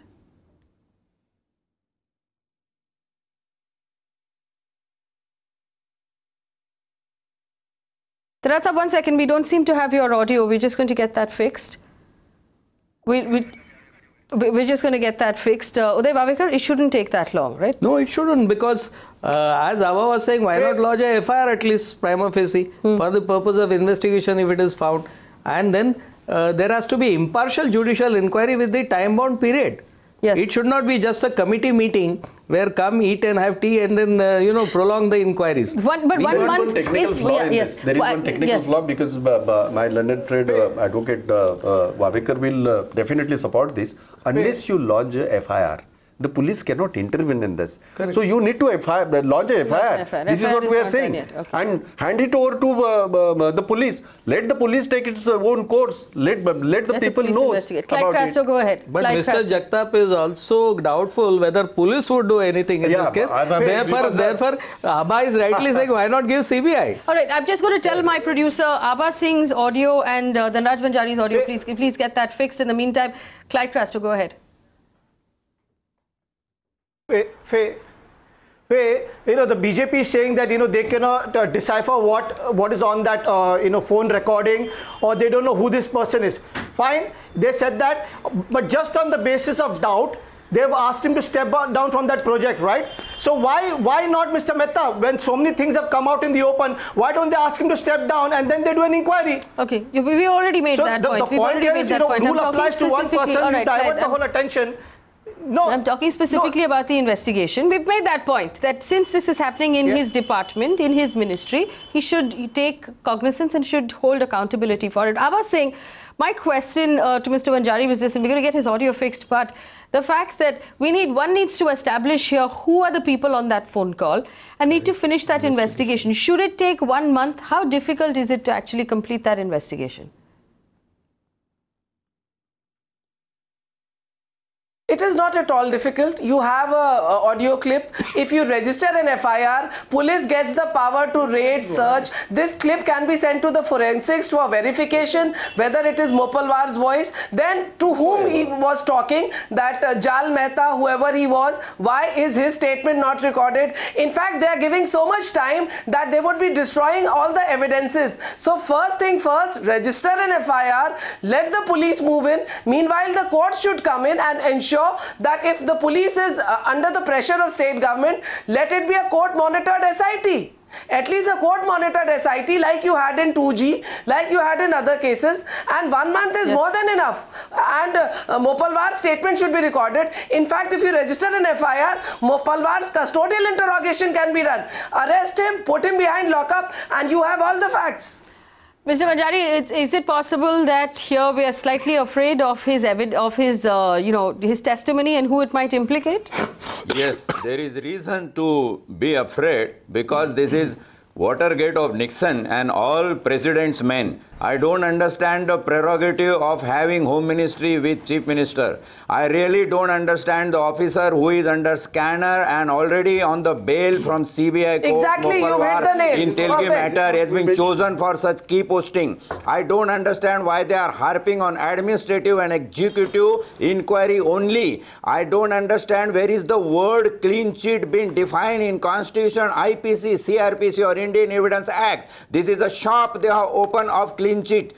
Dhanraj, 1 second. We don't seem to have your audio. We're just going to get that fixed. We're just going to get that fixed. Uday Wavekar, it shouldn't take that long, right? No, it shouldn't, because as Abha was saying, why not lodge a FIR at least prima facie for the purpose of investigation if it is found. And then there has to be impartial judicial inquiry with the time-bound period. Yes. It should not be just a committee meeting where come, eat and have tea and then, prolong the inquiries. But 1 month is... Yes. There is one technical flaw, because my learned friend, Advocate Wavekar will definitely support this. Unless you lodge a FIR, the police cannot intervene in this. Correct. So you need to lodge a FIR. This is what we are saying. Okay. And hand it over to the police. Let the police take its own course. Let the people know about Clyde Crasto, go ahead. But Mr. Jagtap is also doubtful whether police would do anything in this case. Therefore, Abha is rightly saying, why not give CBI? All right, I'm just going to tell my producer, Abha Singh's audio and Dhanraj Vanjari's audio, please get that fixed. In the meantime, Clyde Crasto, go ahead. The BJP is saying that, they cannot decipher what is on that, phone recording, or they don't know who this person is. Fine, they said that, but just on the basis of doubt, they've asked him to step down from that project, right? So why not Mr. Mehta? When so many things have come out in the open, why don't they ask him to step down and then they do an inquiry? Okay, we already made that point. The point here is, rule applies to one person, you divert the whole attention. No, I'm talking specifically about the investigation. We've made that point, that since this is happening in his department, in his ministry, he should take cognizance and should hold accountability for it. Abha Singh, my question to Mr. Vanjari was this, and we're going to get his audio fixed, but the fact that one needs to establish here who are the people on that phone call and need to finish that investigation. Should it take 1 month? How difficult is it to actually complete that investigation? It is not at all difficult. You have a audio clip. If you register an FIR, police gets the power to raid, search. This clip can be sent to the forensics for verification, whether it is Mopalwar's voice, then to whom he was talking, that Jal Mehta, whoever he was, why is his statement not recorded? In fact, they are giving so much time that they would be destroying all the evidences. So first thing first, register an FIR, let the police move in. Meanwhile, the courts should come in and ensure that if the police is under the pressure of state government, let it be a court monitored SIT. At least a court monitored SIT like you had in 2G, like you had in other cases, and 1 month is more than enough. And Mopalwar's statement should be recorded. In fact, if you register an FIR, Mopalwar's custodial interrogation can be done. Arrest him, put him behind lockup, and you have all the facts. Mr. Vanjari, is it possible that here we are slightly afraid of his testimony and who it might implicate? Yes, there is reason to be afraid, because this is Watergate of Nixon and all president's men. I don't understand the prerogative of having Home Ministry with Chief Minister. I really don't understand the officer who is under scanner and already on the bail from CBI court. Exactly, you hit the nail. In Telgi matter has been chosen for such key posting. I don't understand why they are harping on administrative and executive inquiry only. I don't understand where is the word clean cheat been defined in Constitution, IPC, CRPC or Indian Evidence Act. This is a shop they have opened of clean cheat.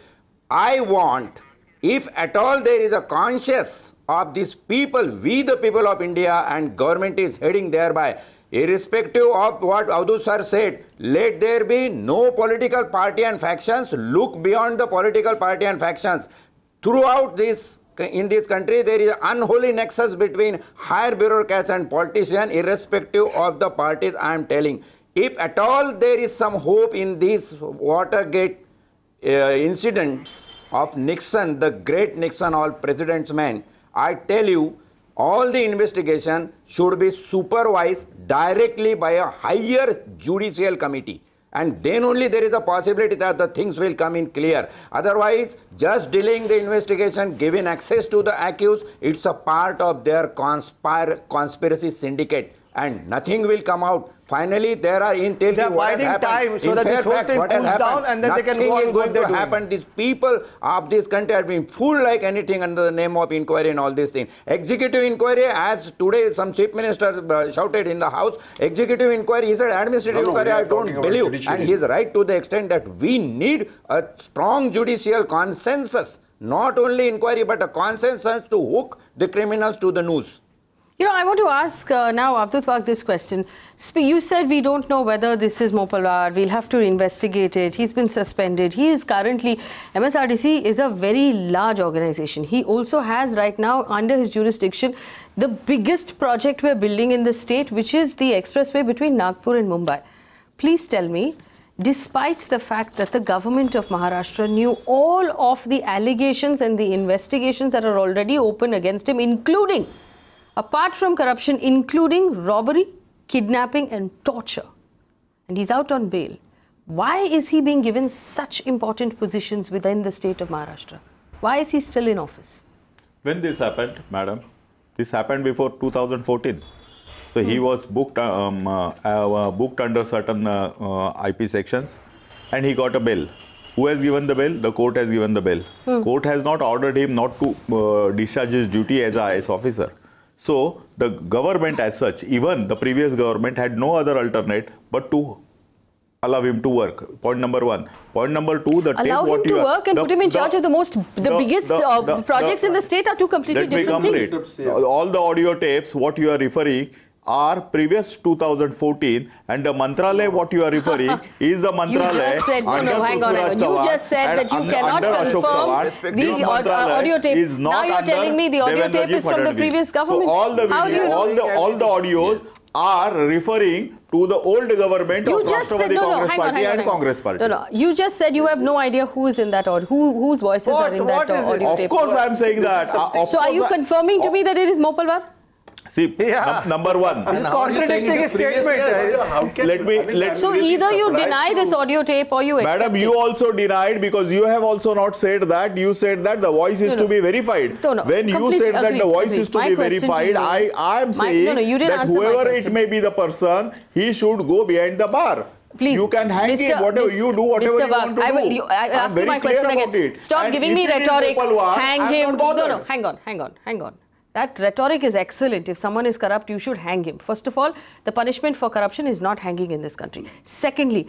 I want, if at all there is a conscience of these people, we the people of India, and government is heading thereby, irrespective of what Avdu sir said, let there be no political party and factions. Look beyond the political party and factions. Throughout this in this country, there is an unholy nexus between higher bureaucrats and politicians, irrespective of the parties. I am telling, if at all there is some hope in this Watergate incident of Nixon, the great Nixon, all president's man, I tell you, all the investigation should be supervised directly by a higher judicial committee. And then only there is a possibility that the things will come in clear. Otherwise, just delaying the investigation, giving access to the accused, it's a part of their conspiracy syndicate. And nothing will come out. Finally, there are in tell you what has happened. Time so in that this whole thing what has cools happened. down and then Nothing they can go is on going what to happen. These people of this country have been fooled like anything under the name of inquiry and all these things. Executive inquiry, as today some chief minister shouted in the house, executive inquiry, he said administrative inquiry, I don't believe. And he is right to the extent that we need a strong judicial consensus. Not only inquiry, but a consensus to hook the criminals to the noose. You know, I want to ask now, Abdul Waqf, this question. You said we don't know whether this is Mopalwar. We'll have to investigate it. He's been suspended. He is currently, MSRDC is a very large organization. He also has right now under his jurisdiction the biggest project we're building in the state, which is the expressway between Nagpur and Mumbai. Please tell me, despite the fact that the government of Maharashtra knew all of the allegations and the investigations that are already open against him, including apart from corruption, including robbery, kidnapping and torture, and he's out on bail, why is he being given such important positions within the state of Maharashtra? Why is he still in office? When this happened, madam, this happened before 2014. So he was booked under certain IP sections and he got a bail. Who has given the bail? The court has given the bail. Court has not ordered him not to discharge his duty as an IS officer. So the government as such, even the previous government, had no other alternate but to allow him to work. Point number one. Point number two, the allow him to work and put him in charge of the biggest projects in the state are two completely different things. All the audio tapes, what you are referring, are previous 2014, and the Mantralaya what you are referring is the Mantralaya. You just said, hang on. You just said that you cannot confirm these audio tapes. Now you're telling me the audio tape is from the previous government. So all the audios are referring to the old government of Rashtrawadhi Congress Party and Congress Party. No. You just said you have no idea who is in that audio, whose voices are in that audio tape. Of course I am saying that. So are you confirming to me that it is Mopalwar? See, number one. Contradicting his statement. So either you deny this audio tape or you accept Madam, you also denied because you have also not said that. You said that the voice is to be verified. When you said that the voice is to be verified, I am saying that whoever it may be the person, he should go behind the bar. Please, you can hang him, whatever you do, whatever you want to do. I ask you my question again. Stop giving me rhetoric. Hang him. No, hang on. That rhetoric is excellent. If someone is corrupt, you should hang him. First of all, the punishment for corruption is not hanging in this country. Secondly,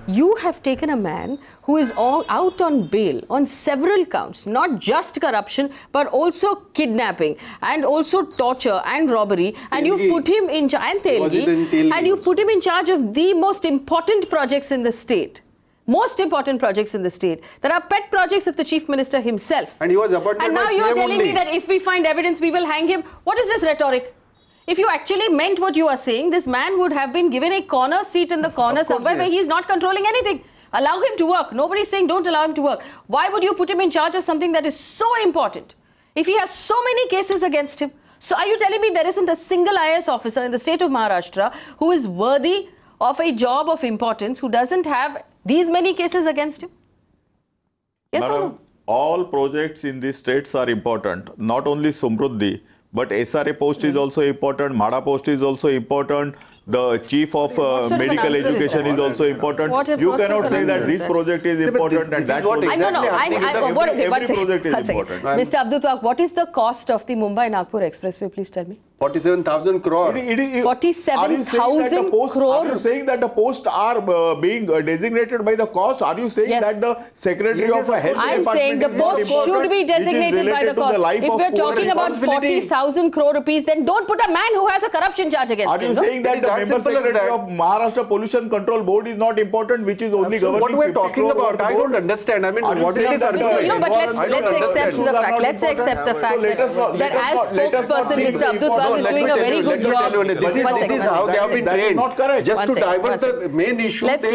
you have taken a man who is out on bail on several counts, not just corruption, but also kidnapping and also torture and robbery. And you've put him in charge, and you've put him in charge of the most important projects in the state. Most important projects in the state. There are pet projects of the Chief Minister himself. And he was appointed and now you are telling me that if we find evidence, we will hang him. What is this rhetoric? If you actually meant what you are saying, this man would have been given a corner seat in the corner somewhere where he is not controlling anything. Allow him to work. Nobody is saying don't allow him to work. Why would you put him in charge of something that is so important? If he has so many cases against him. So are you telling me there isn't a single IS officer in the state of Maharashtra who is worthy of a job of importance, who doesn't have these many cases against him? Yes or no? All projects in these states are important. Not only Samruddhi, but SRA post is also important. MHADA post is also important. The chief of medical education is also important. You cannot say that this project is important and that project is important. Mr. Abdul Waqf, what is the cost of the Mumbai-Nagpur Expressway? Please tell me. 47,000 crore. 47,000 crore. Are you saying that the posts are being designated by the cost? Are you saying that the Secretary of Health I'm saying the post should be designated by the cost. If we're talking about 40,000 crore rupees, then don't put a man who has a corruption charge against him. Are you saying that the member secretary of Maharashtra Pollution Control Board is not important, which is only governing what we're talking about? I don't understand. I mean, what is this? But let's accept the fact. Let's accept the fact that as spokesperson, Mr. Abdul Waqf is doing a very good job. This is how they have been trained. Not correct. Just to divert the main issue. Let's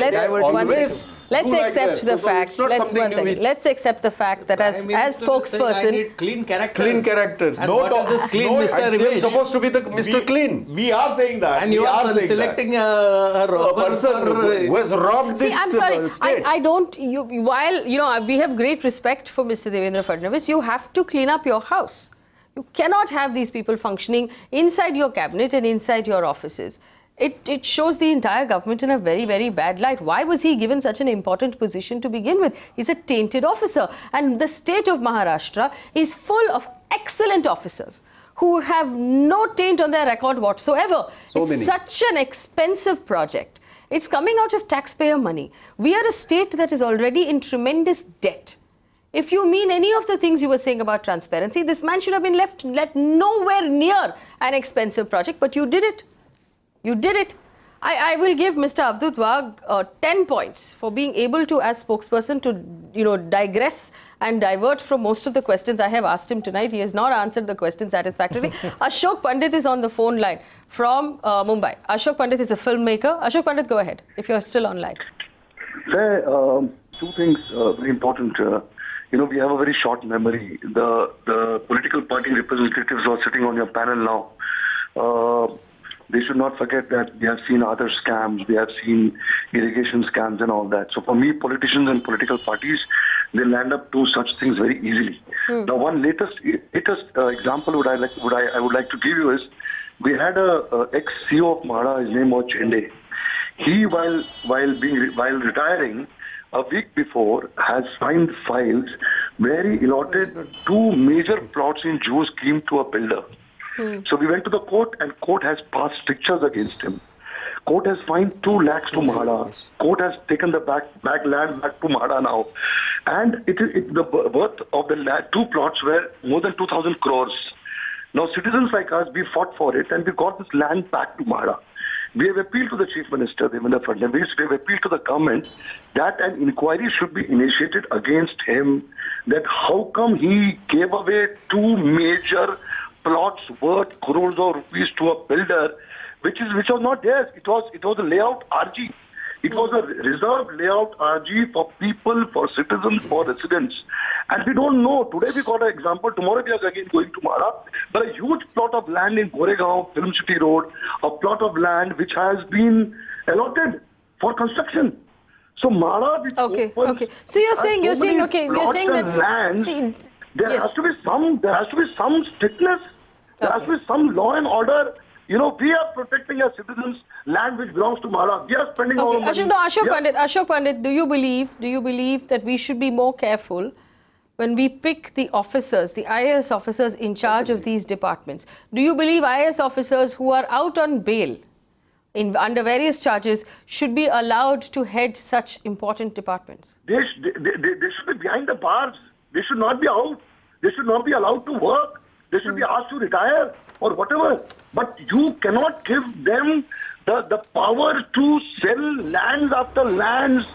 accept the fact. Let's accept the fact that as spokesperson, clean characters. Clean characters. What is this clean Mr. Ramesh? Supposed to be the Mr. Clean. We are saying that. And you are selecting a person who has robbed this I'm sorry. state. I don't. While we have great respect for Mr. Devendra Fadnavis, you have to clean up your house. You cannot have these people functioning inside your cabinet and inside your offices. It shows the entire government in a very, very bad light. Why was he given such an important position to begin with? He's a tainted officer. And the state of Maharashtra is full of excellent officers who have no taint on their record whatsoever. It's such an expensive project. It's coming out of taxpayer money. We are a state that is already in tremendous debt. If you mean any of the things you were saying about transparency, this man should have been let nowhere near an expensive project, but you did it. You did it. I will give Mr. Abdul Waqf 10 points for being able to, as spokesperson, to digress and divert from most of the questions I have asked him tonight. He has not answered the question satisfactorily. Ashok Pandit is on the phone line from Mumbai. Ashok Pandit is a filmmaker. Ashok Pandit, go ahead if you're still online. Sir, two things very important. We have a very short memory. The political party representatives who are sitting on your panel now, they should not forget that we have seen other scams, we have seen irrigation scams and all that. So for me, politicians and political parties, they land up to such things very easily. Now, one latest example I would like to give you is, we had a ex-CEO of Mahara, his name was Chende. He, while retiring, a week before, has signed files where he allotted 2 major plots in Jew scheme to a builder. So we went to the court, and court has passed strictures against him. Court has fined 2 lakhs to Mahara. Court has taken the back land back to Mahara now. And the worth of the 2 plots were more than 2,000 crores. Now citizens like us, we fought for it, and we got this land back to Mahara. We have appealed to the Chief Minister, Devendra Fadnavis. We have appealed to the government that an inquiry should be initiated against him, that how come he gave away 2 major plots worth crores of rupees to a builder, which was not theirs. It was a layout RG. It was a reserved layout RG for people, for citizens, for residents. And we don't know. Today we got an example. Tomorrow we are again going to Mahara. But a huge plot of land in Goregaon, Film City Road, a plot of land which has been allotted for construction. So Mahara, okay. So you're saying that land, there has to be some strictness. There has to be some law and order. We are protecting our citizens' land which belongs to Mahara. We are spending our money. Ashok Pandit, do you believe that we should be more careful when we pick the officers, the IAS officers in charge of these departments? Do you believe IAS officers who are out on bail under various charges should be allowed to head such important departments? They should be behind the bars. They should not be out. They should not be allowed to work. They should be asked to retire or whatever. But you cannot give them the power to sell lands after lands,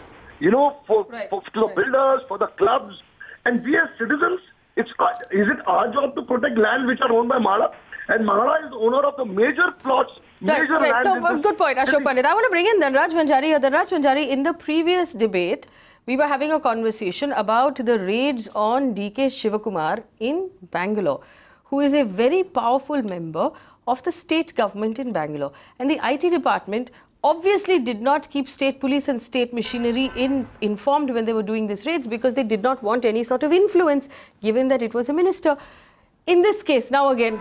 to the builders, for the clubs. And we as citizens, is it our job to protect land which are owned by Mahara? And Mahara is owner of the major plots, major lands. No, good point, Ashok Pandit. I want to bring in Dhanraj Vanjari. Dhanraj Vanjari, in the previous debate, we were having a conversation about the raids on DK Shivakumar in Bangalore, who is a very powerful member of the state government in Bangalore. And the IT department obviously did not keep state police and state machinery informed when they were doing these raids, because they did not want any sort of influence, given that it was a minister. In this case, now again,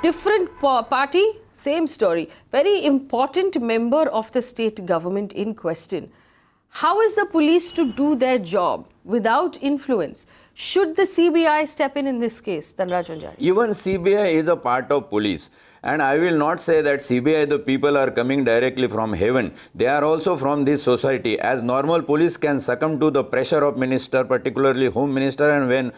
different party, same story. Very important member of the state government in question. How is the police to do their job without influence? Should the CBI step in this case, Dhanraj Vanjari? Even CBI is a part of police. And I will not say that CBI, the people are coming directly from heaven. They are also from this society. As normal police can succumb to the pressure of minister, particularly Home Minister, and when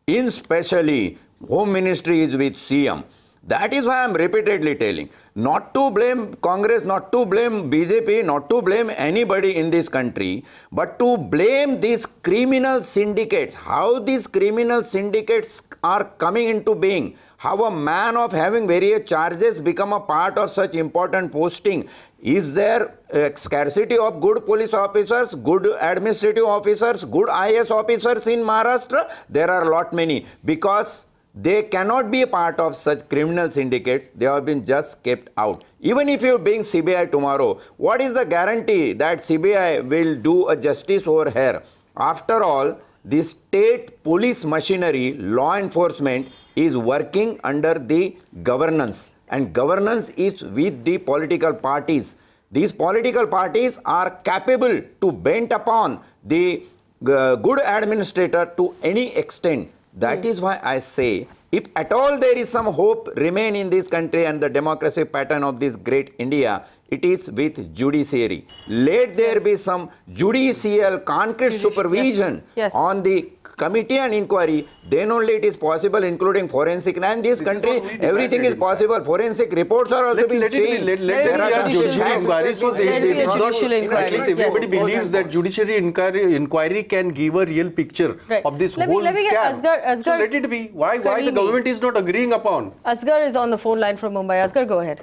especially Home Ministry is with CM. That is why I am repeatedly telling, not to blame Congress, not to blame BJP, not to blame anybody in this country, but to blame these criminal syndicates. How these criminal syndicates are coming into being. How a man of having various charges become a part of such important posting. Is there a scarcity of good police officers, good administrative officers, good IAS officers in Maharashtra? There are a lot many, because they cannot be a part of such criminal syndicates. They have been just kept out. Even if you bring CBI tomorrow, what is the guarantee that CBI will do a justice over here? After all, the state police machinery, law enforcement, is working under the governance, and governance is with the political parties. These political parties are capable to bend upon the good administrator to any extent. That is why I say, if at all there is some hope remain in this country and the democracy pattern of this great India, it is with judiciary. Let there be some judicial concrete supervision on the committee and inquiry, then only it is possible, including forensic. And this country, everything is possible. Forensic reports are also being changed. There are judicial inquiry. So at least everybody believes that judiciary inquiry can give a real picture of this whole scam. So let it be. Why the government is not agreeing upon? Asghar is on the phone line from Mumbai. Asghar, go ahead.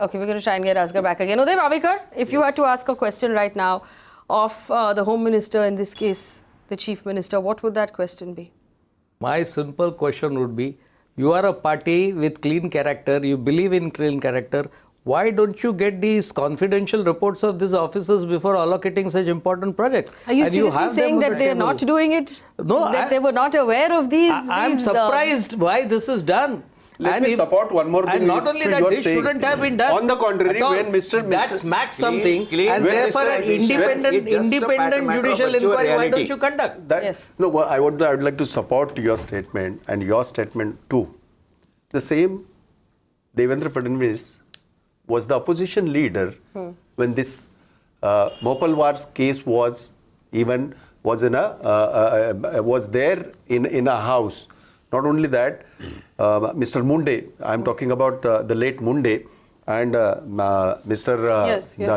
Okay, we're going to try and get Asghar back again. Uday Wavekar, if you had to ask a question right now of the Home Minister, in this case, the Chief Minister, what would that question be? My simple question would be, you are a party with clean character, you believe in clean character, why don't you get these confidential reports of these officers before allocating such important projects? Are you seriously saying that they are not doing it? No, that they were not aware of these? I am surprised why this is done. Let me support one more thing. And not only that, this shouldn't have been done. On the contrary, when that smacks something, and therefore an independent judicial inquiry, why don't you conduct? Yes. No, well, I would like to support your statement and your statement too. The same Devendra Fadnavis was the opposition leader when this Mopalwar's case was there in a house. Not only that, Mr. Munde, I am talking about the late Munde and Mr.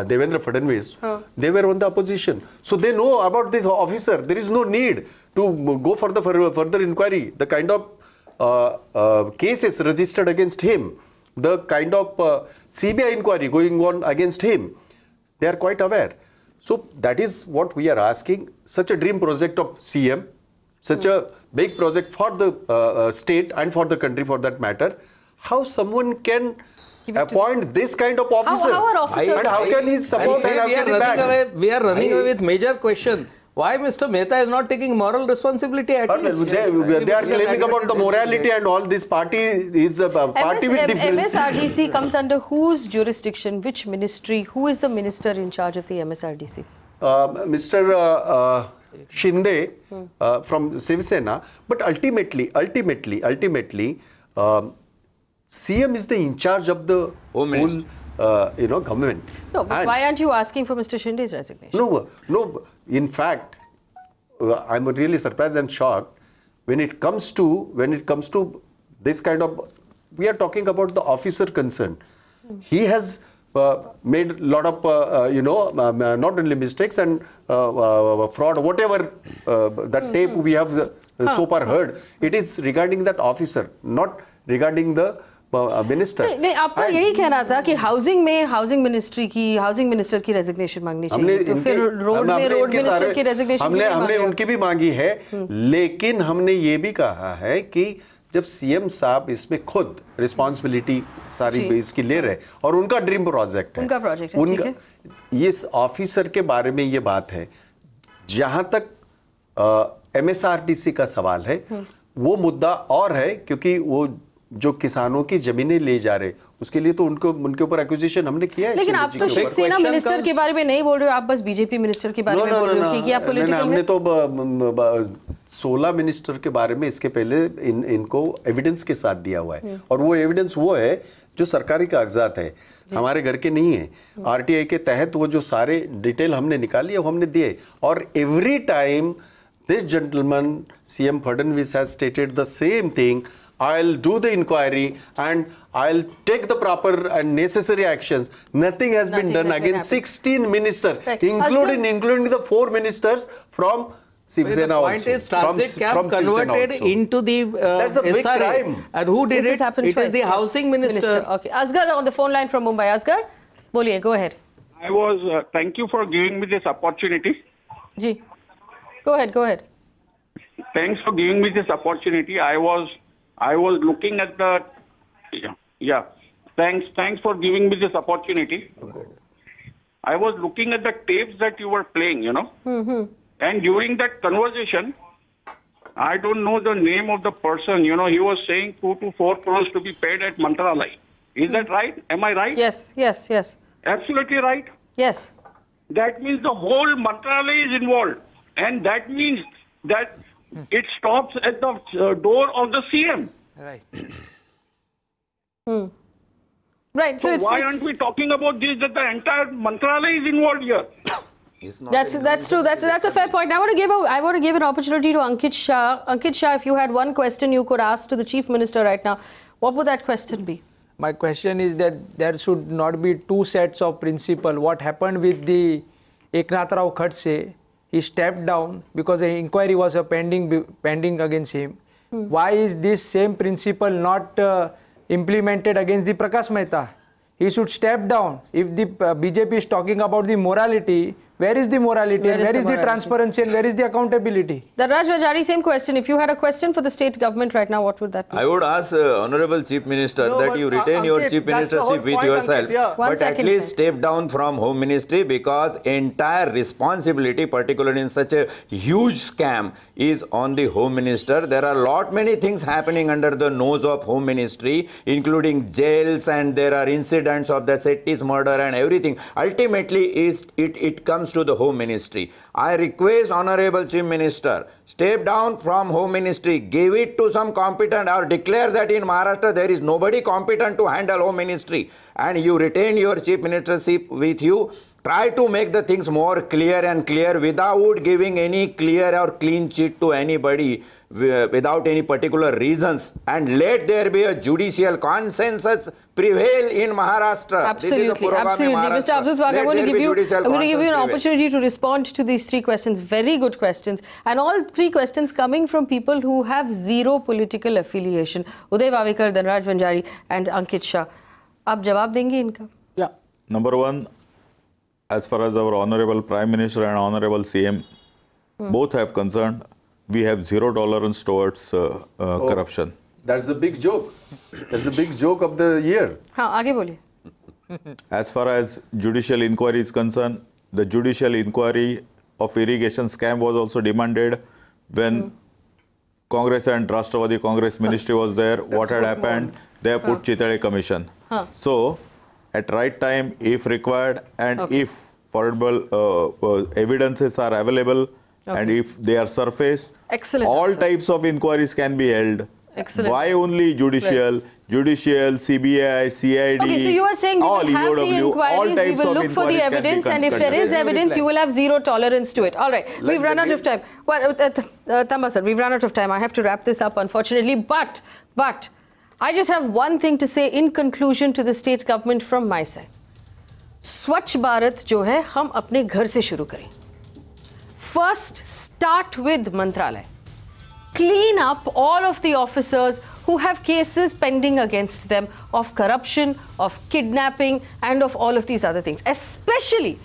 Devendra Fadnavis, they were on the opposition. So they know about this officer. There is no need to go for the further inquiry. The kind of cases registered against him, the kind of CBI inquiry going on against him, they are quite aware. So that is what we are asking. Such a dream project of CM, such a big project for the state and for the country for that matter, how someone can appoint this kind of officer? How are officers? And how can he support and how can he back? We are running away with major question. Why Mr. Mehta is not taking moral responsibility at least? They are claiming about the morality and all. This party is a party with difference. MSRDC comes under whose jurisdiction? Which ministry? Who is the minister in charge of the MSRDC? Mr. Shinde from Shiv Sena, but ultimately, CM is the in charge of the whole, government. No, but why aren't you asking for Mr. Shinde's resignation? No. In fact, I'm really surprised and shocked when it comes to this kind of. We are talking about the officer concerned. He has made a lot of, not only mistakes and fraud, whatever that tape we have so far heard, it is regarding that officer, not regarding the minister. नहीं, आपका यही कहना था कि housing minister की resignation मांगनी चाहिए, तो फिर रोड मिनिस्टर की रेजिग्नेशन हमने उनकी भी मांगी है, लेकिन हमने ये भी कहा है कि जब सीएम साहब इसमें खुद रिस्पांसिबिलिटी सारी इसकी ले रहे और उनका ड्रीम प्रोजेक्ट है, उनका इस ऑफिसर के बारे में ये बात है, जहां तक एमएसआरडीसी का सवाल है वो मुद्दा और है, क्योंकि वो जो किसानों की जमीनें ले जा रहे उसके लिए तो उनके ऊपर एक्विजिशन हमने किया है। लेकिन आप तो शिवसेना मिनिस्टर के बारे में नहीं बोल रहे हो, आप बस बीजेपी मिनिस्टर के बारे में बोल रहे हो कि आप पॉलिटिकल। हमने तो 16 मिनिस्टर के बारे में इसके पहले इनको एविडेंस के साथ दिया हुआ है, और वो एविडेंस वो है जो सरकारी कागजात है, हमारे घर के नहीं है। आरटीआई के तहत वो जो सारे डिटेल हमने निकाली है वो हमने दिए, और every time this gentleman CM Fadnavis has stated the same thing, I'll do the inquiry and I'll take the proper and necessary actions. Nothing has been done against 16 ministers, including the 4 ministers from Shiv Sena also. The point is transit camp converted into the that's a big SRA. crime. And who did This it? It is the housing minister. Okay. Asghar on the phone line from Mumbai. Asghar, boliye, go ahead. I was, thank you for giving me this opportunity. Ji, go ahead, go ahead. Thanks for giving me this opportunity. I was looking at the, Thanks for giving me this opportunity. I was looking at the tapes that you were playing, you know. And during that conversation, I don't know the name of the person, you know, he was saying 2 to 4 crores to be paid at Mantralaya. Is that right? Am I right? Yes. Absolutely right. Yes. That means the whole Mantralaya is involved. And that means that it stops at the door of the CM. Right. Right. So why aren't we talking about this, that the entire Mantralaya is involved here? That's true. That's a fair point. I want to give an opportunity to Ankit Shah. Ankit Shah, if you had one question you could ask to the Chief Minister right now, what would that question be? My question is that there should not be 2 sets of principle. What happened with the Eknath Rao Khadse? He stepped down because an inquiry was pending against him. Why is this same principle not implemented against the Prakash Mehta? He should step down. If the BJP is talking about the morality, where is the morality? Where is the transparency and where is the accountability? Dhanraj Vanjari, same question. If you had a question for the state government right now, what would that be? I would ask Honorable Chief Minister that you retain your Chief Ministership with yourself, but at least step down from Home Ministry, because entire responsibility, particularly in such a huge scam, is on the Home Minister. There are many things happening under the nose of Home Ministry, including jails, and there are incidents of the Setty's murder and everything. Ultimately, it comes to the Home Ministry. I request Honorable Chief Minister, step down from Home Ministry, give it to some competent, or declare that in Maharashtra there is nobody competent to handle Home Ministry, and you retain your Chief Ministership with you. Try to make the things more clear and clear without giving any clear or clean sheet to anybody without any particular reasons, and let there be a judicial consensus prevail in Maharashtra. Absolutely. Mr. Abdul Waqf, I'm going to give you an opportunity to respond to these 3 questions. Very good questions. And all 3 questions coming from people who have zero political affiliation. Uday Wavekar, Dhanraj Vanjari and Ankit Shah. Aap jawab denge inka? Yeah. Number 1, as far as our Honorable Prime Minister and Honorable CM both have concerned, we have zero tolerance towards corruption. That's a big joke. That's a big joke of the year. Aage boliye. As far as judicial inquiry is concerned, the judicial inquiry of irrigation scam was also demanded when Congress and Rashtrawadhi Congress ministry was there. What had happened? They have put Chitale Commission. So, at right time, if required, and if favorable evidences are available, and if they are surfaced, all types of inquiries can be held. Why only judicial? Judicial, CBI, CID, okay, so you are saying we will have the inquiries, we will look for the evidence, and if there is evidence, you will have zero tolerance to it. All right, we've run out of time. Well, Tamba sir, we've run out of time. I have to wrap this up, unfortunately. But I just have one thing to say in conclusion to the state government from my side. Swachh Bharat जो है हम अपने घर से शुरू करें. First, start with Mantralaya. Clean up all of the officers who have cases pending against them of corruption, of kidnapping, and of all of these other things. Especially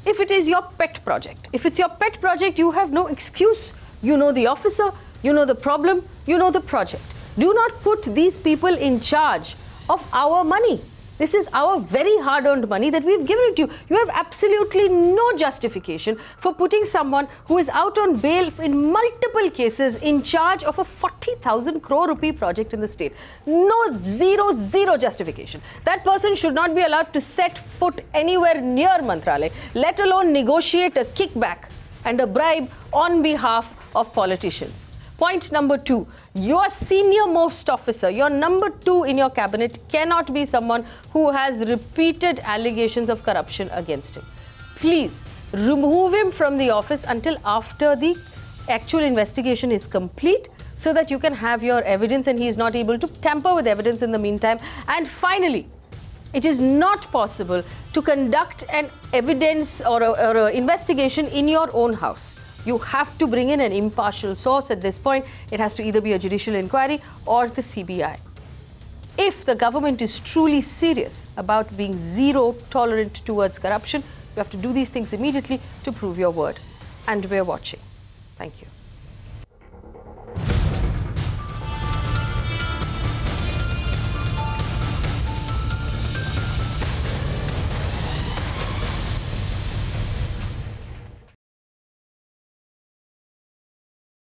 if it is your pet project. If it's your pet project, you have no excuse. You know the officer, you know the problem, you know the project. Do not put these people in charge of our money. This is our very hard-earned money that we've given it to you. You have absolutely no justification for putting someone who is out on bail in multiple cases in charge of a 40,000 crore rupee project in the state. No, zero justification. That person should not be allowed to set foot anywhere near Mantralaya, let alone negotiate a kickback and a bribe on behalf of politicians. Point number 2, your senior most officer, your number 2 in your cabinet cannot be someone who has repeated allegations of corruption against him. Please remove him from the office until after the actual investigation is complete, so that you can have your evidence and he is not able to tamper with evidence in the meantime. And finally, it is not possible to conduct an evidence or a investigation in your own house. You have to bring in an impartial source at this point. It has to either be a judicial inquiry or the CBI. If the government is truly serious about being zero tolerant towards corruption, you have to do these things immediately to prove your word. And we're watching. Thank you.